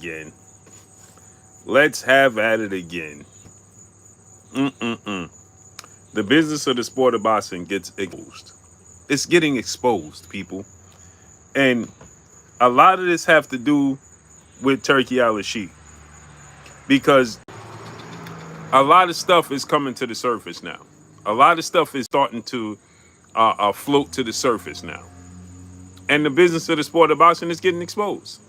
again. Let's have at it again. The business of the sport of boxing gets exposed. It's getting exposed, people. And a lot of this have to do with Turkey Al-Sheikh, because a lot of stuff is coming to the surface now. A lot of stuff is starting to float to the surface now. And the business of the sport of boxing is getting exposed.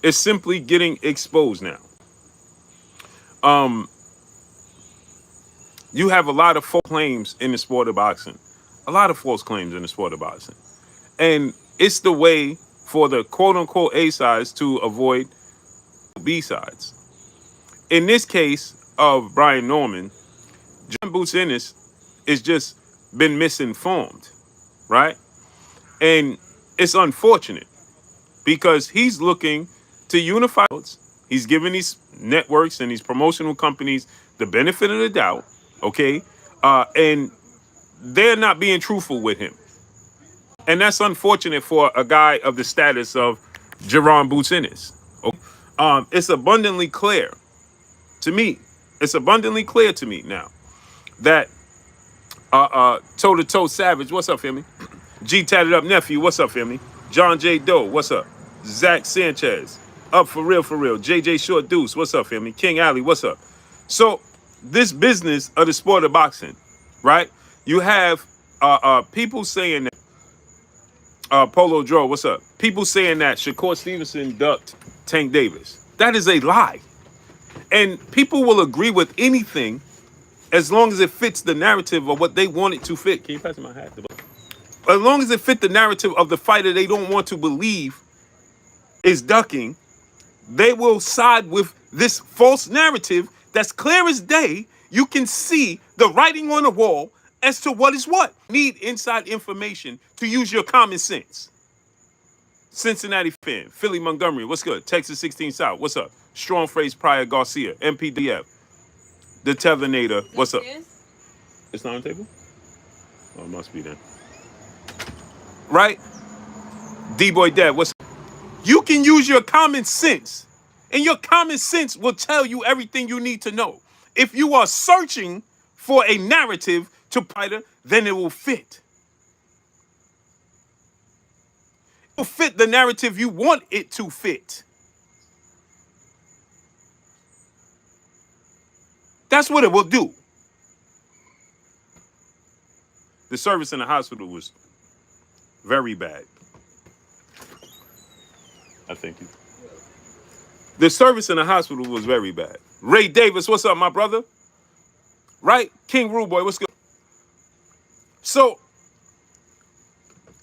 It's simply getting exposed now. You have a lot of false claims in the sport of boxing. A lot of false claims in the sport of boxing. And it's the way for the quote-unquote A sides to avoid B sides. In this case of Brian Norman, John Boots Ennis is just been misinformed, right? And it's unfortunate because he's looking to unify. He's giving these networks and these promotional companies the benefit of the doubt, okay? And they're not being truthful with him. And that's unfortunate for a guy of the status of Jerron Boots Ennis. Okay? It's abundantly clear to me. It's abundantly clear to me now that toe-to-toe Savage, what's up, family? G Tatted Up Nephew, what's up, family? John J. Doe, what's up? Zach Sanchez, up for real, for real. JJ Short Deuce, what's up, family? King Alley, what's up? So this business of the sport of boxing, right? You have people saying that, Polo Dro, what's up? People saying that Shakur Stevenson ducked Tank Davis. That is a lie. And people will agree with anything as long as it fits the narrative of what they want it to fit. Can you pass me my hat? As long as it fit the narrative of the fighter they don't want to believe is ducking, they will side with this false narrative that's clear as day. You can see the writing on the wall as to what is what. Need inside information to use your common sense. Cincinnati fan, Philly Montgomery, what's good? Texas 16 South, what's up? Strong Phrase Pryor Garcia, MPDF, The Tethernator, what's up? It's not on the table? Oh, it must be then. Right? D-Boy Dad, what's up? You can use your common sense, and your common sense will tell you everything you need to know. If you are searching for a narrative to fighter, then it will fit. It will fit the narrative you want it to fit. That's what it will do. The service in the hospital was very bad. I thank you. The service in the hospital was very bad. Ray Davis, what's up, my brother? Right? King Rude Boy, what's good? So,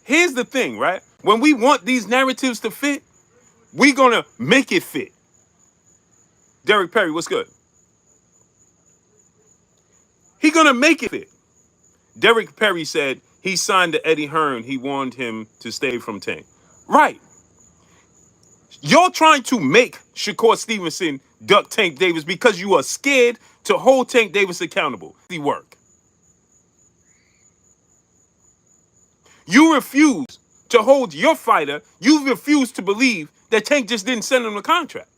here's the thing, right? When we want these narratives to fit, we're going to make it fit. Derek Perry, what's good? He's going to make it fit. Derek Perry said he signed to Eddie Hearn. He warned him to stay from Tank. Right. You're trying to make Shakur Stevenson duck Tank Davis because you are scared to hold Tank Davis accountable. The work. You refuse to hold your fighter. You refuse to believe that Tank just didn't send him the contract.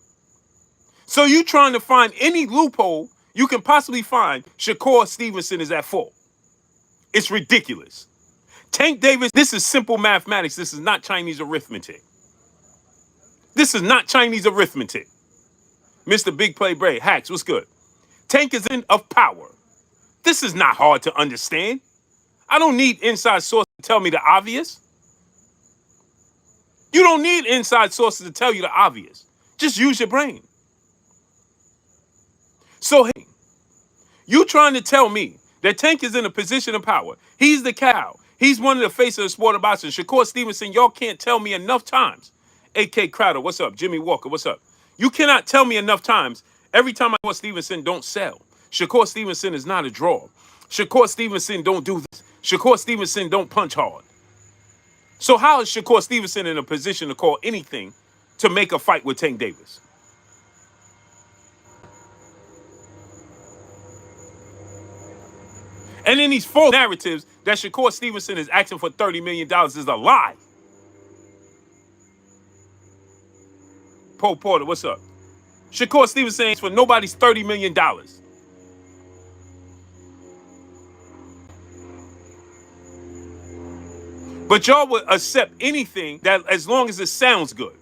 So you trying to find any loophole you can possibly find. Shakur Stevenson is at fault. It's ridiculous. Tank Davis, this is simple mathematics. This is not Chinese arithmetic. This is not Chinese arithmetic. Mr. Big Play Bray, Hacks, what's good? Tank is in of power. This is not hard to understand. I don't need inside sources to tell me the obvious. You don't need inside sources to tell you the obvious. Just use your brain. So, hey, you trying to tell me that Tank is in a position of power. He's the cow. He's one of the face of the sport of boxing. Shakur Stevenson, y'all can't tell me enough times. AK Crowder, what's up? Jimmy Walker, what's up? You cannot tell me enough times. Every time I want Stevenson, don't sell. Shakur Stevenson is not a draw. Shakur Stevenson don't do this. Shakur Stevenson don't punch hard. So how is Shakur Stevenson in a position to call anything to make a fight with Tank Davis? And then these false narratives that Shakur Stevenson is asking for $30 million is a lie. Poe Porter, what's up? Shakur Stevenson for nobody's $30 million. But y'all would accept anything that as long as it sounds good.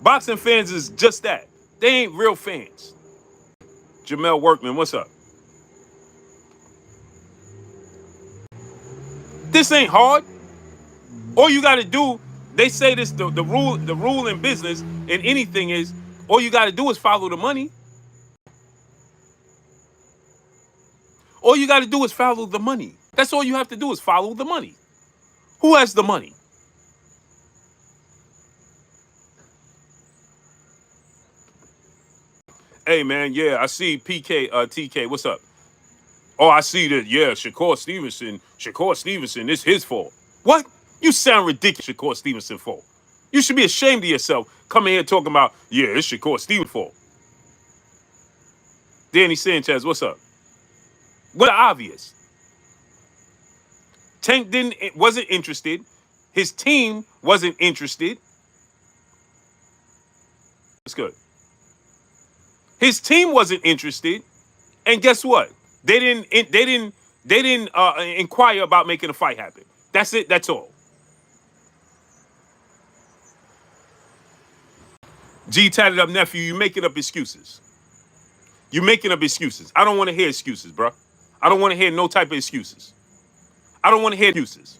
Boxing fans is just that. They ain't real fans. Jamel Workman, what's up? This ain't hard. All you got to do, they say this, the rule in business and anything is, all you got to do is follow the money. All you got to do is follow the money. That's all you have to do is follow the money. Who has the money? Hey, man, yeah, I see PK, TK, what's up? Oh, I see that, yeah, Shakur Stevenson, it's his fault. What? You sound ridiculous, Shakur Stevenson fault. You should be ashamed of yourself coming here talking about, yeah, it's Shakur Stevenson's fault. Danny Sanchez, what's up? What obvious? Tank wasn't interested. His team wasn't interested. That's good. His team wasn't interested, and guess what? They didn't inquire about making a fight happen. That's it. That's all. G tatted up nephew. You making up excuses. You making up excuses. I don't want to hear excuses, bro. I don't want to hear no type of excuses. I don't want to hear excuses.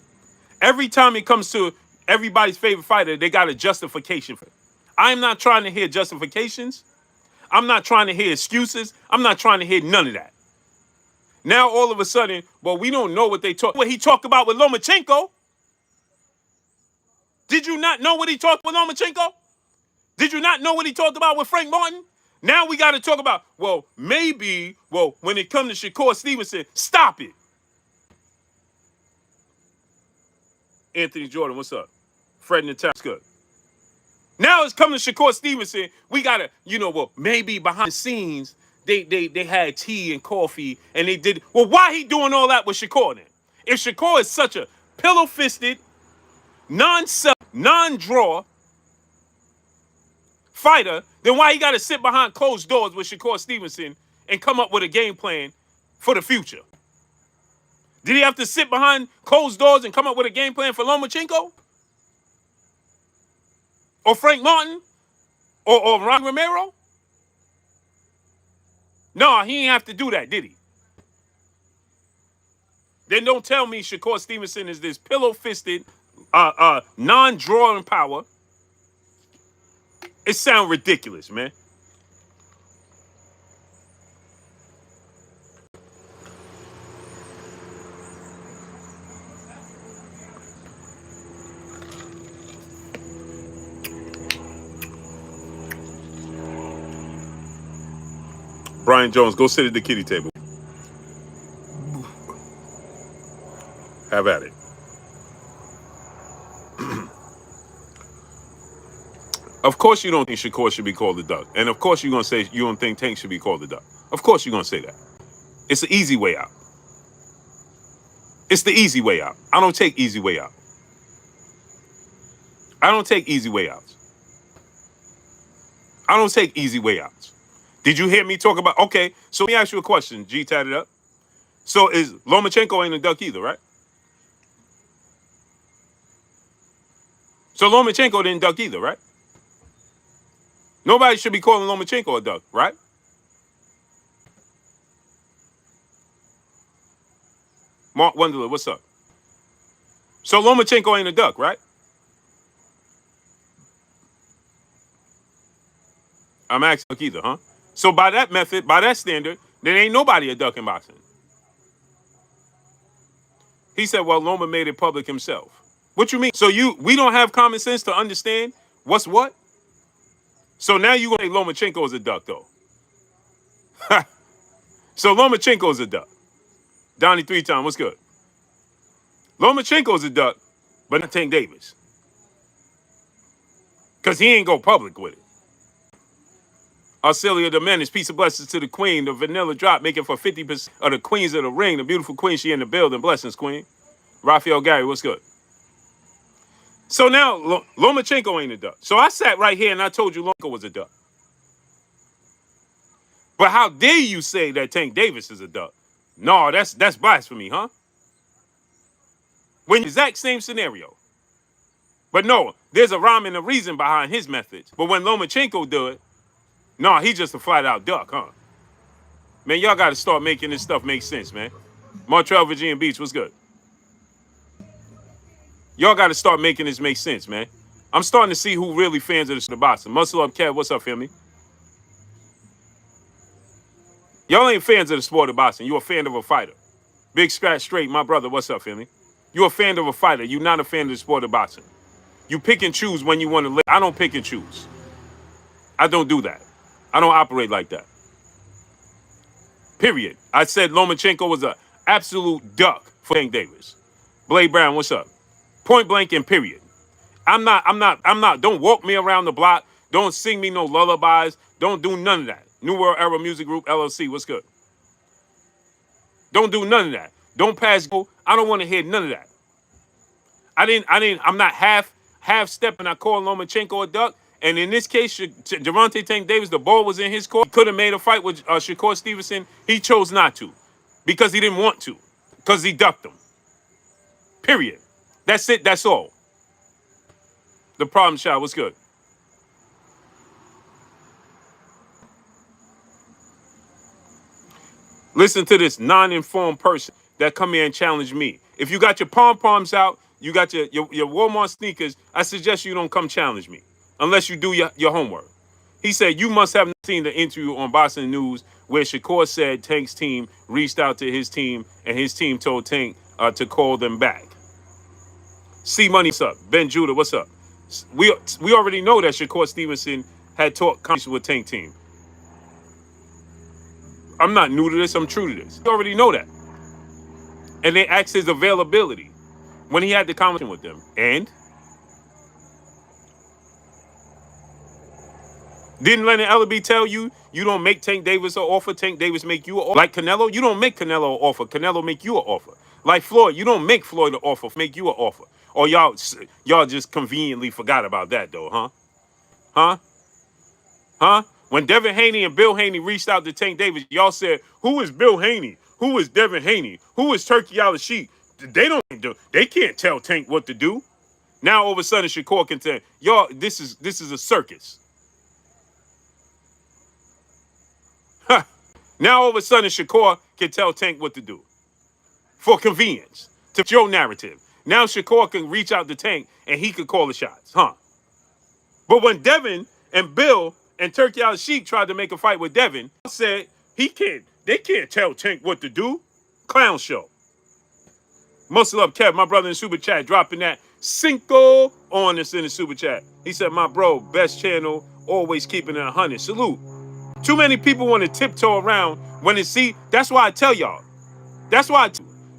Every time it comes to everybody's favorite fighter, they got a justification for it. I'm not trying to hear justifications. I'm not trying to hear excuses. I'm not trying to hear none of that. Now all of a sudden, well, we don't know what he talked about with Lomachenko. Did you not know what he talked with Lomachenko? Did you not know what he talked about with Frank Martin? Now we got to talk about, well, maybe, when it comes to Shakur Stevenson, stop it. Anthony Jordan, what's up? Fred Natal, what's good? Now it's coming to Shakur Stevenson. We got to, maybe behind the scenes, they had tea and coffee and they did. Well, why he doing all that with Shakur then? If Shakur is such a pillow-fisted, non-draw fighter, then why he got to sit behind closed doors with Shakur Stevenson and come up with a game plan for the future? Did he have to sit behind closed doors and come up with a game plan for Lomachenko? Or Frank Martin? Or Ron Romero? No, he didn't have to do that, did he? Then don't tell me Shakur Stevenson is this pillow-fisted, non-drawing power. It sounds ridiculous, man. Brian Jones, go sit at the kiddie table. Have at it. Of course you don't think Shakur should be called a duck. And of course you're going to say you don't think Tank should be called a duck. Of course you're going to say that. It's the easy way out. It's the easy way out. I don't take easy way out. I don't take easy way outs. I don't take easy way outs. Did you hear me talk about, okay, so let me ask you a question. G tatted up. So is Lomachenko ain't a duck either, right? So Lomachenko didn't duck either, right? Nobody should be calling Lomachenko a duck, right? Mark Wonderler, what's up? So Lomachenko ain't a duck, right? I'm asking duck either, huh? So by that method, by that standard, there ain't nobody a duck in boxing. He said, well, Loma made it public himself. What you mean? So we don't have common sense to understand what's what? So now you gonna say Lomachenko is a duck, though. So Lomachenko is a duck. Donnie 3-time, what's good? Lomachenko is a duck, but not Tank Davis. Because he ain't go public with it. Arcelia the Menace, peace and blessings to the queen. The vanilla drop making for 50% of the queens of the ring. The beautiful queen, she in the building. Blessings, queen. Raphael Gary, what's good? So now Lomachenko ain't a duck. So I sat right here and I told you Lomachenko was a duck. But how dare you say that Tank Davis is a duck? No, that's blasphemy, huh? When exact same scenario. But no, there's a rhyme and a reason behind his methods. But when Lomachenko do it, no, he just a flat out duck, huh? Man, y'all got to start making this stuff make sense, man. Montreal, Virginia Beach, what's good? Y'all got to start making this make sense, man. I'm starting to see who really fans of the boxing. Muscle up, Kev. What's up, family? Y'all ain't fans of the sport of boxing. You a fan of a fighter. Big Scratch Straight, my brother. What's up, family? You a fan of a fighter. You not a fan of the sport of boxing. You pick and choose when you want to live. I don't pick and choose. I don't do that. I don't operate like that. Period. I said Lomachenko was an absolute duck for Tank Davis. Blade Brown, what's up? Point blank and period. I'm not, don't walk me around the block. Don't sing me no lullabies. Don't do none of that. New World Era Music Group, LLC, what's good? Don't do none of that. Don't pass go. I don't want to hear none of that. I'm not half stepping. I call Lomachenko a duck. And in this case, Gervonta Tank Davis, the ball was in his court. He could have made a fight with Shakur Stevenson. He chose not to because he didn't want to, because he ducked him. Period. That's it. That's all. The problem child was good. Listen to this non-informed person that come here and challenge me. If you got your pom-poms out, you got your Walmart sneakers, I suggest you don't come challenge me unless you do your homework. He said, you must have seen the interview on Boxing News where Shakur said Tank's team reached out to his team and his team told Tank to call them back. C Money, what's up? Ben Judah, what's up? We already know that Shakur Stevenson had talked conversation with Tank team. I'm not new to this. I'm true to this. You already know that. And they asked his availability when he had the conversation with them. And didn't Leonard Ellerby tell you don't make Tank Davis an offer? Tank Davis make you an offer. Like Canelo, you don't make Canelo an offer. Canelo make you an offer. Like Floyd, you don't make Floyd an offer. Make you an offer. Or y'all just conveniently forgot about that though, huh? Huh? Huh? When Devin Haney and Bill Haney reached out to Tank Davis, y'all said, who is Bill Haney? Who is Devin Haney? Who is Turkey Al-Sheikh? They can't tell Tank what to do. Now all of a sudden Shakur can tell y'all this is a circus. Now all of a sudden Shakur can tell Tank what to do. For convenience. To your narrative. Now Shakur can reach out to Tank and he could call the shots. Huh? But when Devin and Bill and Turkey Al-Sheikh tried to make a fight with Devin, said they can't tell Tank what to do. Clown show. Muscle up, Kev, my brother in the super chat, dropping that Cinco on us in the super chat. He said, my bro, best channel, always keeping it 100. Salute. Too many people want to tiptoe around when they see. That's why I tell y'all. That's why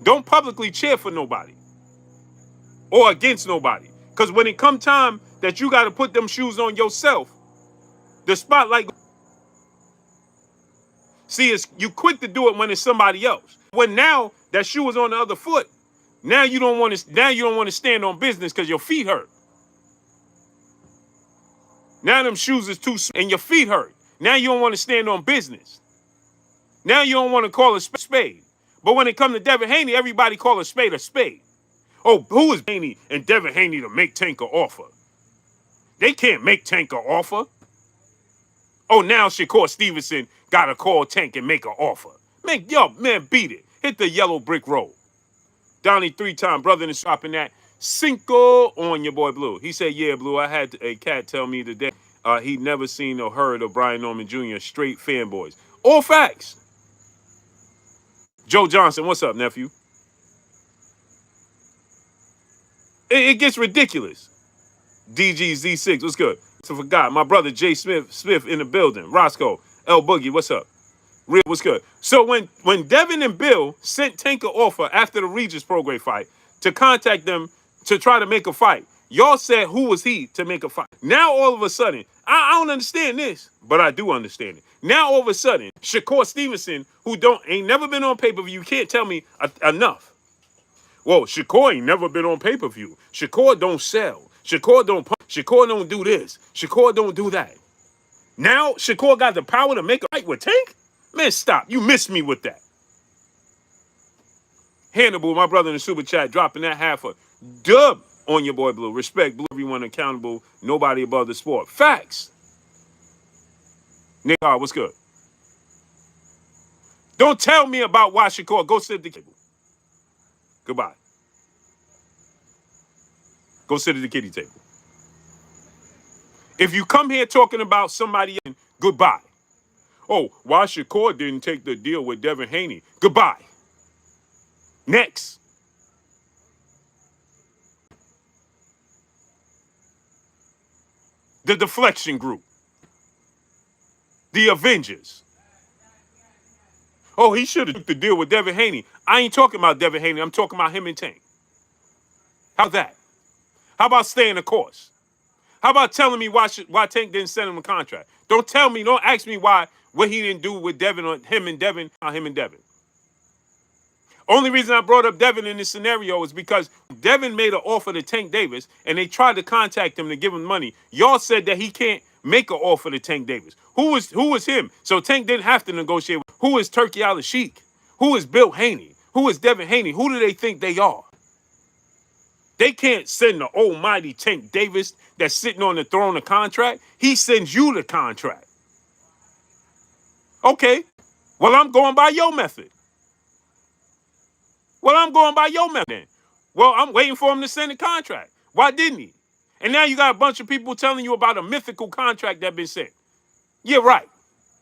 don't publicly cheer for nobody or against nobody. Because when it come time that you got to put them shoes on yourself, the spotlight. See, you quick to do it when it's somebody else. When now that shoe is on the other foot, now you don't want to stand on business because your feet hurt. Now them shoes is too and your feet hurt. Now you don't want to stand on business. Now you don't want to call a spade. But when it comes to Devin Haney, everybody call a spade a spade. Oh, who is Haney and Devin Haney to make Tank an offer? They can't make Tank an offer. Oh, now Shakur Stevenson got to call Tank and make an offer. Man, beat it. Hit the yellow brick road. Donnie 3-time brother is dropping that Cinco on your boy Blue. He said, yeah, Blue, I had a cat tell me today he'd never seen or heard of Brian Norman Jr. Straight fanboys. All facts. Joe Johnson, what's up, nephew? It gets ridiculous. DGZ6, what's good? I forgot. My brother Jay Smith in the building. Roscoe, L Boogie, what's up? Real, what's good? So when Devin and Bill sent Tank an offer after the Regis Prograis fight to contact them to try to make a fight, y'all said who was he to make a fight? Now all of a sudden, I don't understand this, but I do understand it. Now all of a sudden, Shakur Stevenson, who ain't never been on pay-per-view, you can't tell me enough. Whoa, Shakur ain't never been on pay-per-view. Shakur don't sell. Shakur don't punch. Shakur don't do this. Shakur don't do that. Now Shakur got the power to make a fight with Tank? Man, stop. You missed me with that. Hannibal, my brother in the super chat, dropping that half a dub on your boy Blue. Respect Blue, everyone accountable, nobody above the sport. Facts. Nick, what's good? Don't tell me about why Shakur. Go sit at the table. Goodbye. Go sit at the kiddie table. If you come here talking about somebody else, goodbye. Oh, why Shakur didn't take the deal with Devin Haney? Goodbye. Next. The deflection group. The Avengers. Oh, he should have took the deal with Devin Haney. I ain't talking about Devin Haney. I'm talking about him and Tank. How's that? How about staying the course? How about telling me why Tank didn't send him a contract? Don't tell me, don't ask me what he didn't do with Devin or him and Devin. Only reason I brought up Devin in this scenario is because Devin made an offer to Tank Davis and they tried to contact him to give him money. Y'all said that he can't make an offer to Tank Davis. Who was him? So Tank didn't have to negotiate. Who is Turkey Al-Sheikh? Who is Bill Haney? Who is Devin Haney? Who do they think they are? They can't send the almighty Tank Davis that's sitting on the throne of contract. He sends you the contract. Okay. Well, I'm going by your method. Then. Well, I'm waiting for him to send the contract. Why didn't he? And now you got a bunch of people telling you about a mythical contract that been sent. Yeah, right.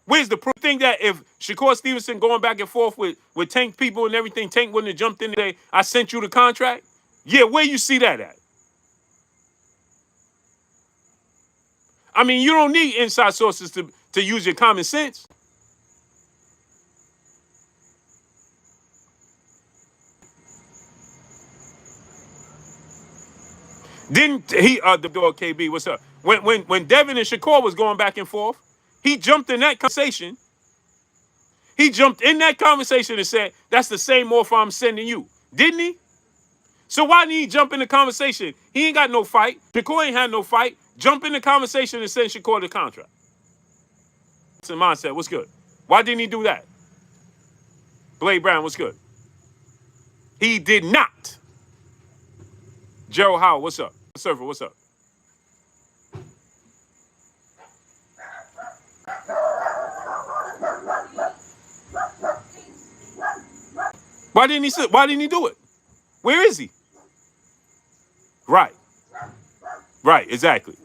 Where's the proof? Think that if Shakur Stevenson going back and forth with Tank people and everything, Tank wouldn't have jumped in today, I sent you the contract? Yeah, where you see that at? I mean, you don't need inside sources to use your common sense. Didn't he, the dog KB, what's up? When Devin and Shakur was going back and forth, he jumped in that conversation. He jumped in that conversation and said, that's the same offer I'm sending you. Didn't he? So why didn't he jump in the conversation? He ain't got no fight. Shakur ain't had no fight. Jump in the conversation and send Shakur the contract. That's the mindset. What's good? Why didn't he do that? Blade Brown, what's good? He did not. Gerald Howard, what's up? Surfer, what's up? Why didn't he do it? Where is he? Right, exactly.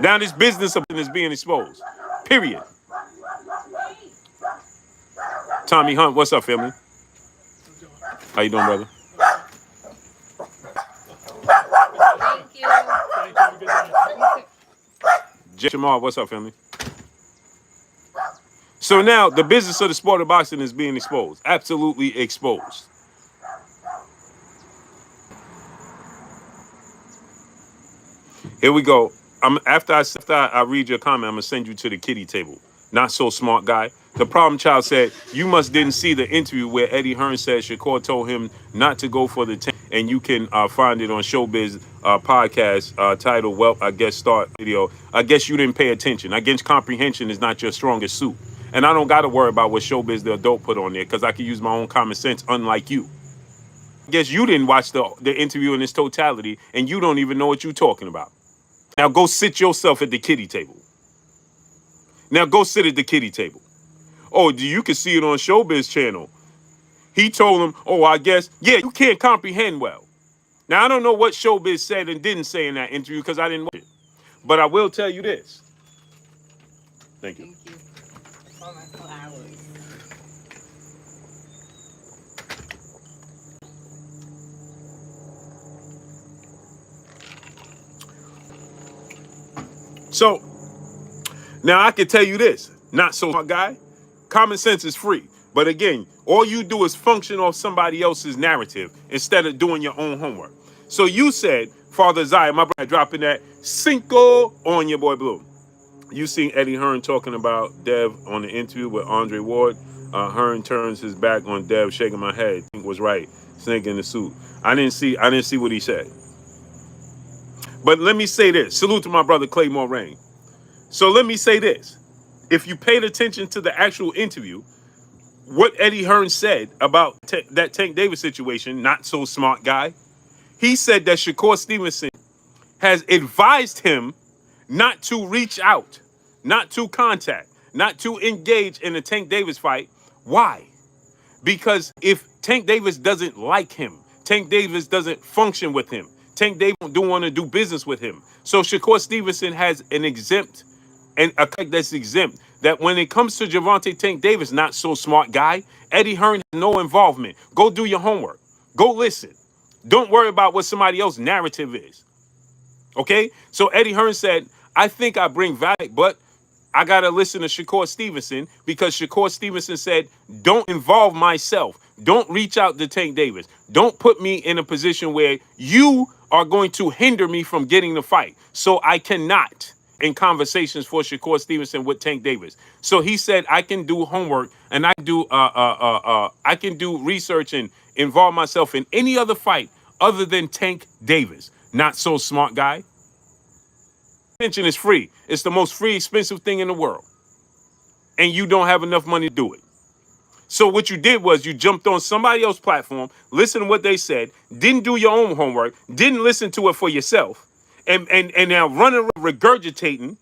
Now this business is being exposed. Period. Tommy Hunt, what's up, family? How you doing, brother? Jamal, what's up, family? So now the business of the sport of boxing is being exposed. Absolutely exposed. Here we go. After I read your comment, I'm gonna send you to the kiddie table. Not so smart guy. The problem child said, you must didn't see the interview where Eddie Hearn said Shakur told him not to go for the 10, and you can find it on Showbiz podcast titled, well, I guess start video. I guess you didn't pay attention. I guess comprehension is not your strongest suit. And I don't got to worry about what Showbiz the adult put on there because I can use my own common sense, unlike you. I guess you didn't watch the interview in its totality, and you don't even know what you're talking about. Now go sit yourself at the kiddie table. Now go sit at the kiddie table. Oh, you can see it on Showbiz channel. He told him, oh, I guess, yeah, you can't comprehend well. Now, I don't know what Showbiz said and didn't say in that interview because I didn't watch it. But I will tell you this. Thank you. Thank you for my flowers. So, now I can tell you this. Not so smart guy. Common sense is free. But again, all you do is function off somebody else's narrative instead of doing your own homework. So you said, Father Zion, my brother, dropping that Cinco on your boy Blue. You seen Eddie Hearn talking about Dev on the interview with Andre Ward. Hearn turns his back on Dev, shaking my head. I think was right. Snake in the suit. I didn't see what he said. But let me say this. Salute to my brother Clay Moraine. So let me say this. If you paid attention to the actual interview, what Eddie Hearn said about that Tank Davis situation, not so smart guy, he said that Shakur Stevenson has advised him not to reach out, not to contact, not to engage in a Tank Davis fight. Why? Because if Tank Davis doesn't like him, Tank Davis doesn't function with him, Tank Davis don't want to do business with him. So Shakur Stevenson has an exempt, and a cut that's exempt, that when it comes to Gervonta Tank Davis, not so smart guy, Eddie Hearn has no involvement. Go do your homework. Go listen. Don't worry about what somebody else's narrative is. Okay? So Eddie Hearn said, I think I bring value, but I got to listen to Shakur Stevenson because Shakur Stevenson said, don't involve myself. Don't reach out to Tank Davis. Don't put me in a position where you are going to hinder me from getting the fight. So I cannot in conversations for Shakur Stevenson with Tank Davis. So he said, I can do homework and I can do research and involve myself in any other fight other than Tank Davis. Not so smart guy. Attention is free. It's the most free, expensive thing in the world. And you don't have enough money to do it. So what you did was you jumped on somebody else's platform, listened to what they said, didn't do your own homework, didn't listen to it for yourself, and now running around regurgitating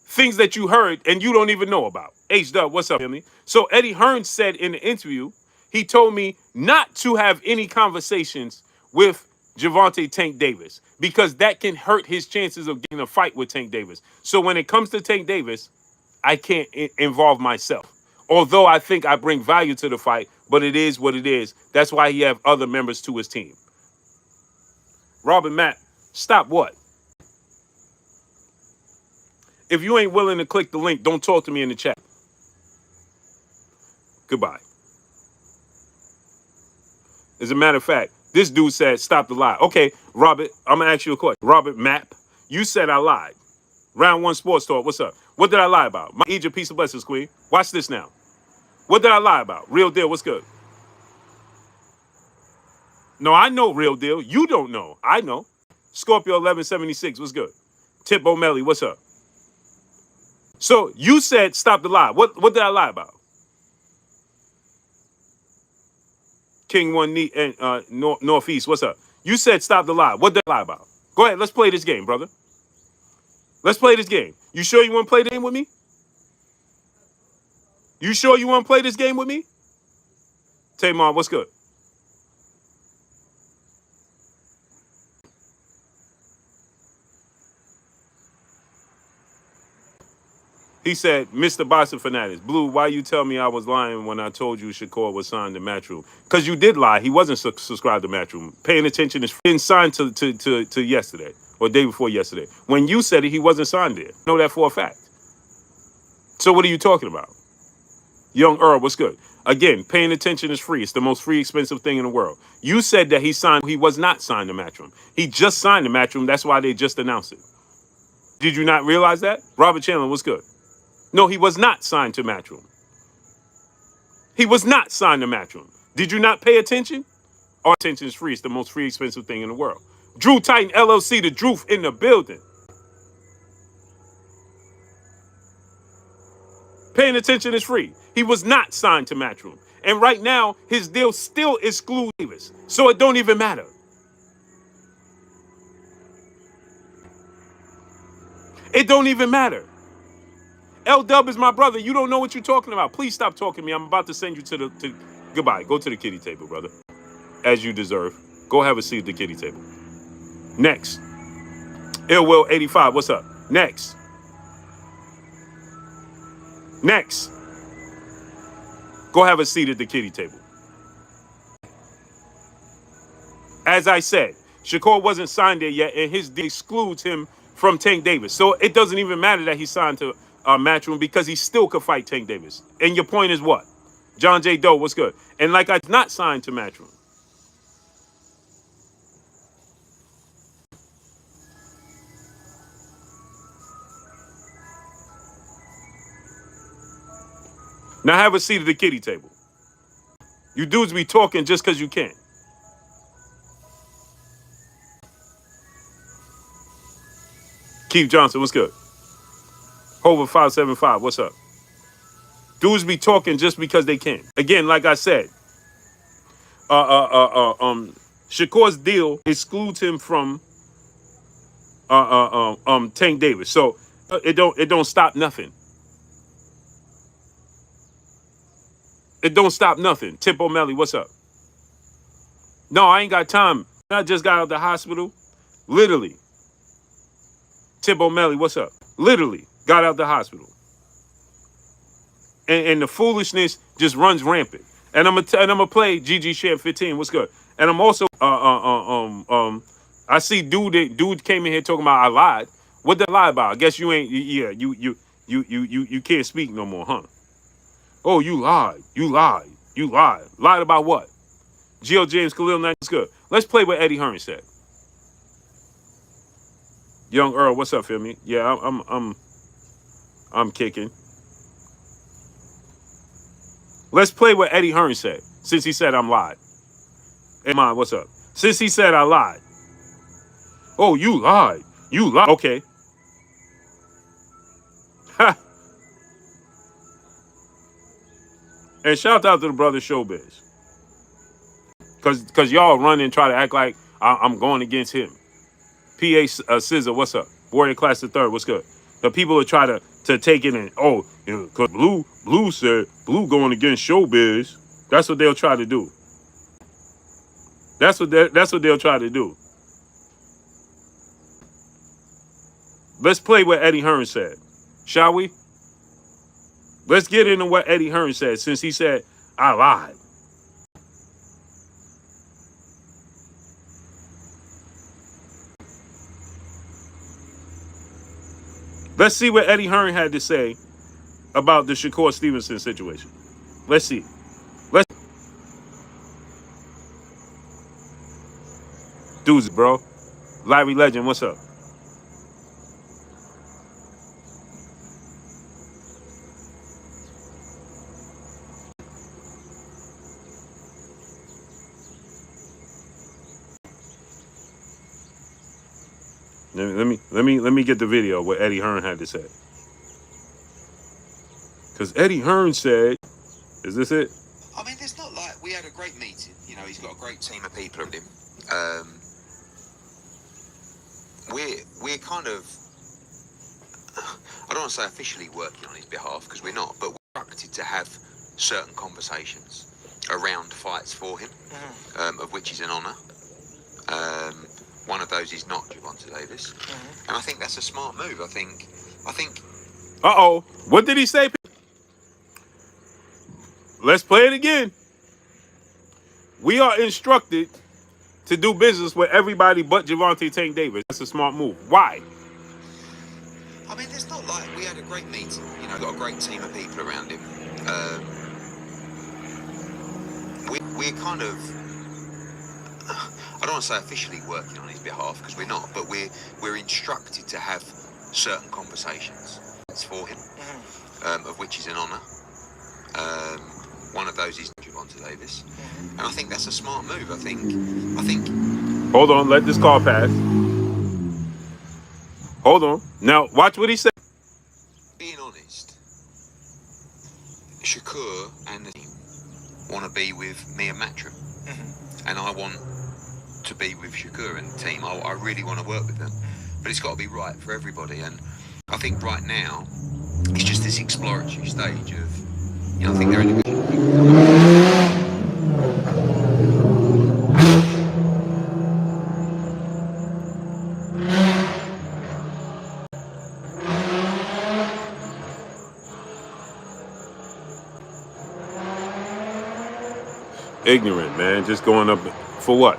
things that you heard and you don't even know about. H-Dub, what's up, Emily? So Eddie Hearn said in the interview, he told me not to have any conversations with Gervonta Tank Davis because that can hurt his chances of getting a fight with Tank Davis. So when it comes to Tank Davis, I can't involve myself. Although I think I bring value to the fight, but it is what it is. That's why he have other members to his team. Robert Matt, stop what? If you ain't willing to click the link, don't talk to me in the chat. Goodbye. As a matter of fact, this dude said, stop the lie. Okay, Robert, I'm going to ask you a question. Robert Mapp, you said I lied. Round one sports talk, what's up? What did I lie about? My Egypt, peace and blessings, queen. Watch this now. What did I lie about? Real deal, what's good? No, I know real deal. You don't know. I know. Scorpio 1176, what's good? Tip O'Malley, what's up? So you said stop the lie. What did I lie about? King One Northeast, what's up? You said stop the lie. What did I lie about? Go ahead, let's play this game, brother. Let's play this game. You sure you want to play the game with me? You sure you want to play this game with me? Tamar, what's good? He said, Mr. Boxing Fanatics, Blue, why you tell me I was lying when I told you Shakur was signed to Matchroom? Because you did lie. He wasn't subscribed to Matchroom. Paying attention is didn't sign to yesterday or day before yesterday. When you said it, he wasn't signed there. I know that for a fact. So what are you talking about? Young Earl, what's good? Again, paying attention is free. It's the most free, expensive thing in the world. You said that he was not signed to Matchroom. He just signed to Matchroom. That's why they just announced it. Did you not realize that? Robert Chandler, what's good? No, he was not signed to Matchroom. He was not signed to Matchroom. Did you not pay attention? Our attention is free. It's the most free, expensive thing in the world. Drew Titan LLC, the Droof in the building. Paying attention is free. He was not signed to Matchroom. And right now, his deal still excludes Davis. So it don't even matter. It don't even matter. L-Dub is my brother. You don't know what you're talking about. Please stop talking to me. I'm about to send you to goodbye. Go to the kiddie table, brother. As you deserve. Go have a seat at the kiddie table. Next. Ill Will 85. What's up? Next. Next. Go have a seat at the kiddie table. As I said, Shakur wasn't signed there yet, and his deal excludes him from Tank Davis. So it doesn't even matter that he signed to Matchroom because he still could fight Tank Davis. And your point is what? John J. Doe, what's good? And like I'm not signed to Matchroom. Now have a seat at the kiddie table. You dudes be talking just because you can. Keith Johnson, what's good? Hover 575, what's up? Dudes be talking just because they can. Again, like I said, Shakur's deal excludes him from Tank Davis. So it don't stop nothing. It don't stop nothing. Tip O'Malley, what's up? No, I ain't got time. I just got out of the hospital. Literally. Tip O'Malley, what's up? Literally got out of the hospital. And the foolishness just runs rampant. And I'm gonna play GG Share 15. What's good? And I'm also I see dude came in here talking about I lied. What did I lie about? I guess you ain't. Yeah, you can't speak no more, huh? Oh, you lied. You lied. You lied. Lied about what? Geo James Khalil, that's good. Let's play what Eddie Hearn said. Young Earl, what's up, feel me? Yeah, I'm kicking. Let's play what Eddie Hearn said, since he said I'm lied. Hey, man, what's up? Since he said I lied. Oh, you lied. You lied. Okay. Ha. And shout out to the brother Showbiz. Cause y'all run and try to act like I'm going against him. PA Scissor, what's up? Warrior Class the Third, what's good? The people that try to take it and cause Blue said Blue going against Showbiz. That's what they'll try to do. That's what they'll try to do. Let's play what Eddie Hearn said, shall we? Let's get into what Eddie Hearn said, since he said I lied. Let's see what Eddie Hearn had to say about the Shakur Stevenson situation. Let's see. Let's dudes, bro. Larry Legend, what's up? Let me get the video of what Eddie Hearn had to say. Because Eddie Hearn said, is this it? I mean, it's not like we had a great meeting. You know, he's got a great team of people around him. We're kind of, I don't want to say officially working on his behalf, because we're not, but we're instructed to have certain conversations around fights for him, of which is an honour. One of those is not Gervonta Davis, and I think that's a smart move. I think. Uh-oh. What did he say? Let's play it again. We are instructed to do business with everybody but Gervonta Tank Davis. That's a smart move. Why? I mean, it's not like we had a great meeting. You know, got a great team of people around him. We're kind of, I don't want to say officially working on his behalf, because we're not, but we're instructed to have certain conversations for him, of which is an honour. One of those is Gervonta Davis, and I think that's a smart move. I think. Hold on, let this call pass. Hold on. Now, watch what he said. Being honest, Shakur and the team want to be with me and Matchroom, and I want to be with Shakur and the team. I really want to work with them, but it's got to be right for everybody. And I think right now it's just this exploratory stage of, you know, I think they're in a good. Ignorant, man. Just going up for what?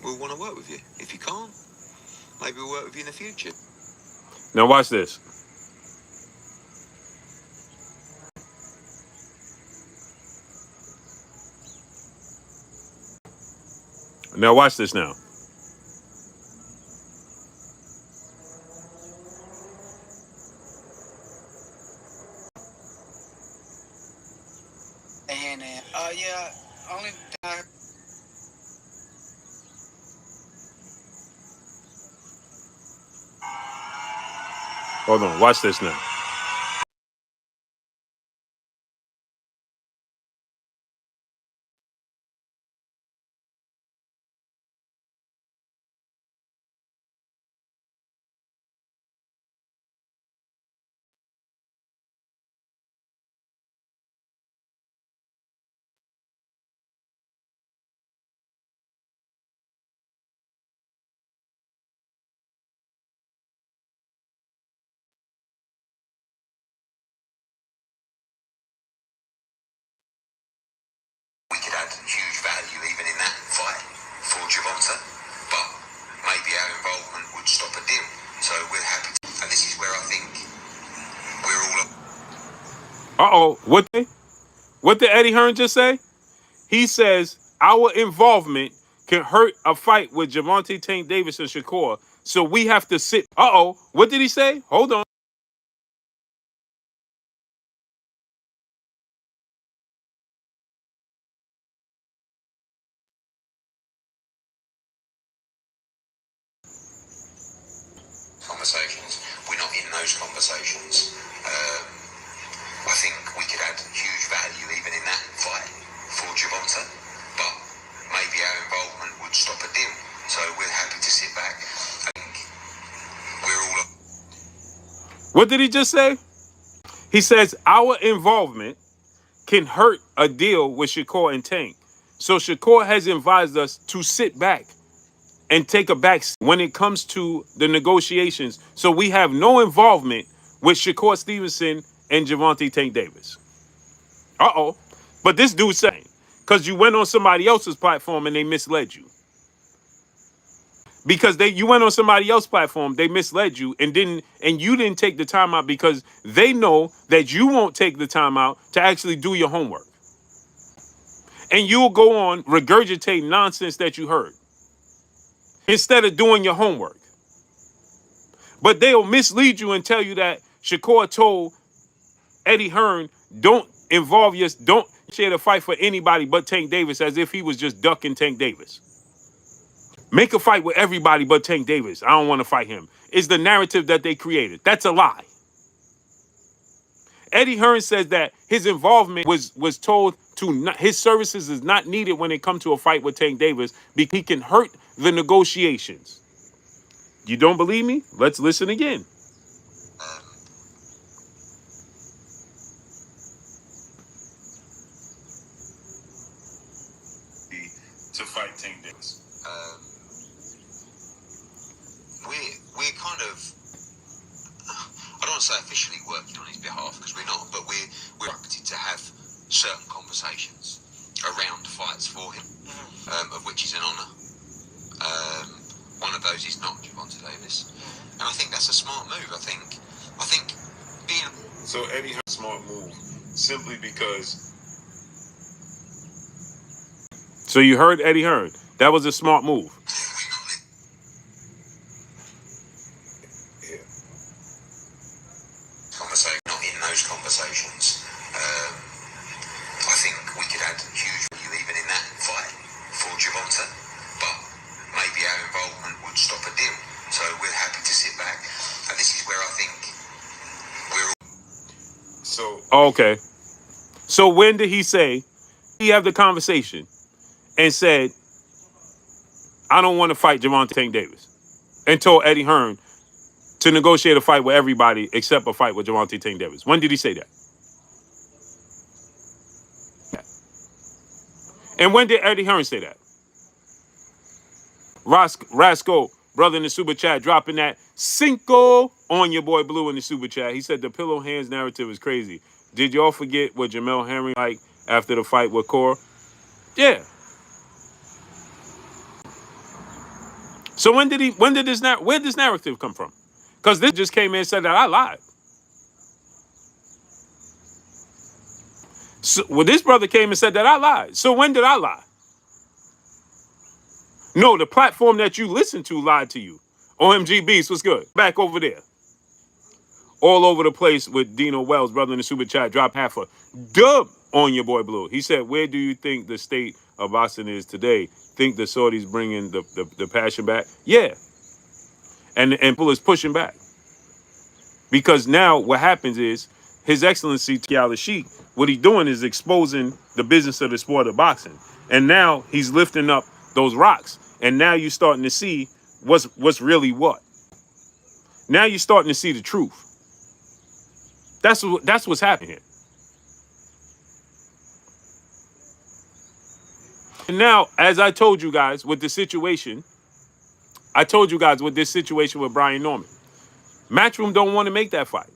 We'll want to work with you. If you can't, maybe we'll work with you in the future. Now watch this. Now watch this now. And yeah, only thing I Hold on, watch this now. We could add huge value even in that fight for Gervonta, but maybe our involvement would stop a deal. So we're happy to, and this is where I think we're all. What did Eddie Hearn just say? He says our involvement can hurt a fight with Gervonta Tank Davis and Shakur. So we have to sit. What did he say? Hold on. Conversations. We're not in those conversations. I think we could add huge value even in that fight for Gervonta, but maybe our involvement would stop a deal. So we're happy to sit back. I think we're all. What did he just say? He says our involvement can hurt a deal with Shakur and Tank. So Shakur has advised us to sit back and take a back seat when it comes to the negotiations. So we have no involvement with Shakur Stevenson and Gervonta Tank Davis. But this dude's saying, because you went on somebody else's platform and they misled you. Because you went on somebody else's platform, they misled you and you didn't take the time out because they know that you won't take the time out to actually do your homework. And you'll go on regurgitating nonsense that you heard instead of doing your homework. But they'll mislead you and tell you that Shakur told Eddie Hearn, don't share the fight for anybody but Tank Davis, as if he was just ducking Tank Davis. Make a fight with everybody but Tank Davis. I don't want to fight him. It's the narrative that they created. That's a lie. Eddie Hearn says that his involvement was told to not, his services is not needed when it comes to a fight with Tank Davis because he can hurt the negotiations. You don't believe me? Let's listen again. To fight Tank Davis. We're kind of, I don't want to say officially working on his behalf because we're not, but we're expected to have certain conversations around fights for him, of which is an honour. One of those is not Gervonta Davis, and I think that's a smart move. I think being So Eddie Hearn, smart move, simply because. So you heard Eddie Hearn. That was a smart move. Not in those conversations. I think we could add huge value even in that fight for Gervonta, but maybe our involvement would stop a deal. So we're happy to sit back, and this is where I think we're all. So okay. So when did he say he have the conversation and said, I don't want to fight Gervonta Tank Davis, and told Eddie Hearn to negotiate a fight with everybody except a fight with Gervonta Tank Davis? When did he say that? And when did Eddie Hearn say that? Rasco, brother in the super chat, dropping that cinco on your boy Blue in the super chat. He said the pillow hands narrative is crazy. Did y'all forget what Jamel Henry like after the fight with Cora? Yeah. So where did this narrative come from? Because this just came in and said that I lied. So, well, this brother came and said that I lied. So when did I lie? No, the platform that you listen to lied to you. OMG Beast, what's good? Back over there. All over the place with Dino Wells, brother in the super chat. Drop half a dub. on your boy Blue. He said, where do you think the state of boxing is today? Think the Saudis bringing the passion back? Yeah. And people is pushing back. Because now what happens is, His Excellency Tiala Sheik, what he's doing is exposing the business of the sport of boxing. And now he's lifting up those rocks. And now you're starting to see what's really what. Now you're starting to see the truth. That's what's happening here. And now, as I told you guys with the situation, with Brian Norman, Matchroom don't want to make that fight.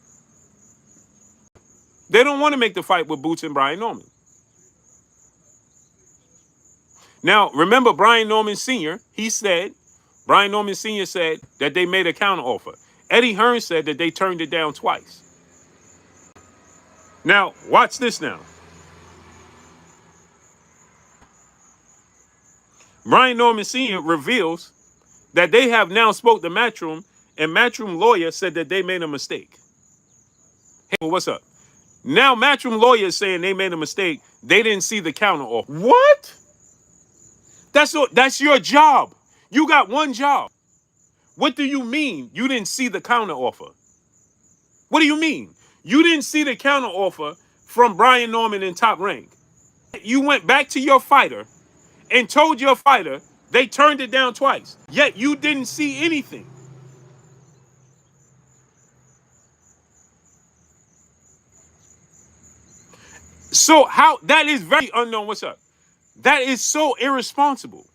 They don't want to make the fight with Boots and Brian Norman. Now, remember Brian Norman Sr., Brian Norman Sr. said that they made a counteroffer. Eddie Hearn said that they turned it down twice. Now, watch this now. Brian Norman Sr. reveals that they have now spoke to Matchroom, and Matchroom lawyer said that they made a mistake. Hey, well, what's up? Now Matchroom lawyer is saying they made a mistake. They didn't see the counteroffer. What? That's your job. You got one job. What do you mean you didn't see the counteroffer? What do you mean? You didn't see the counteroffer from Brian Norman in Top Rank. You went back to your fighter and told your fighter they turned it down twice. Yet you didn't see anything. So how that is very unknown. What's up? That is so irresponsible.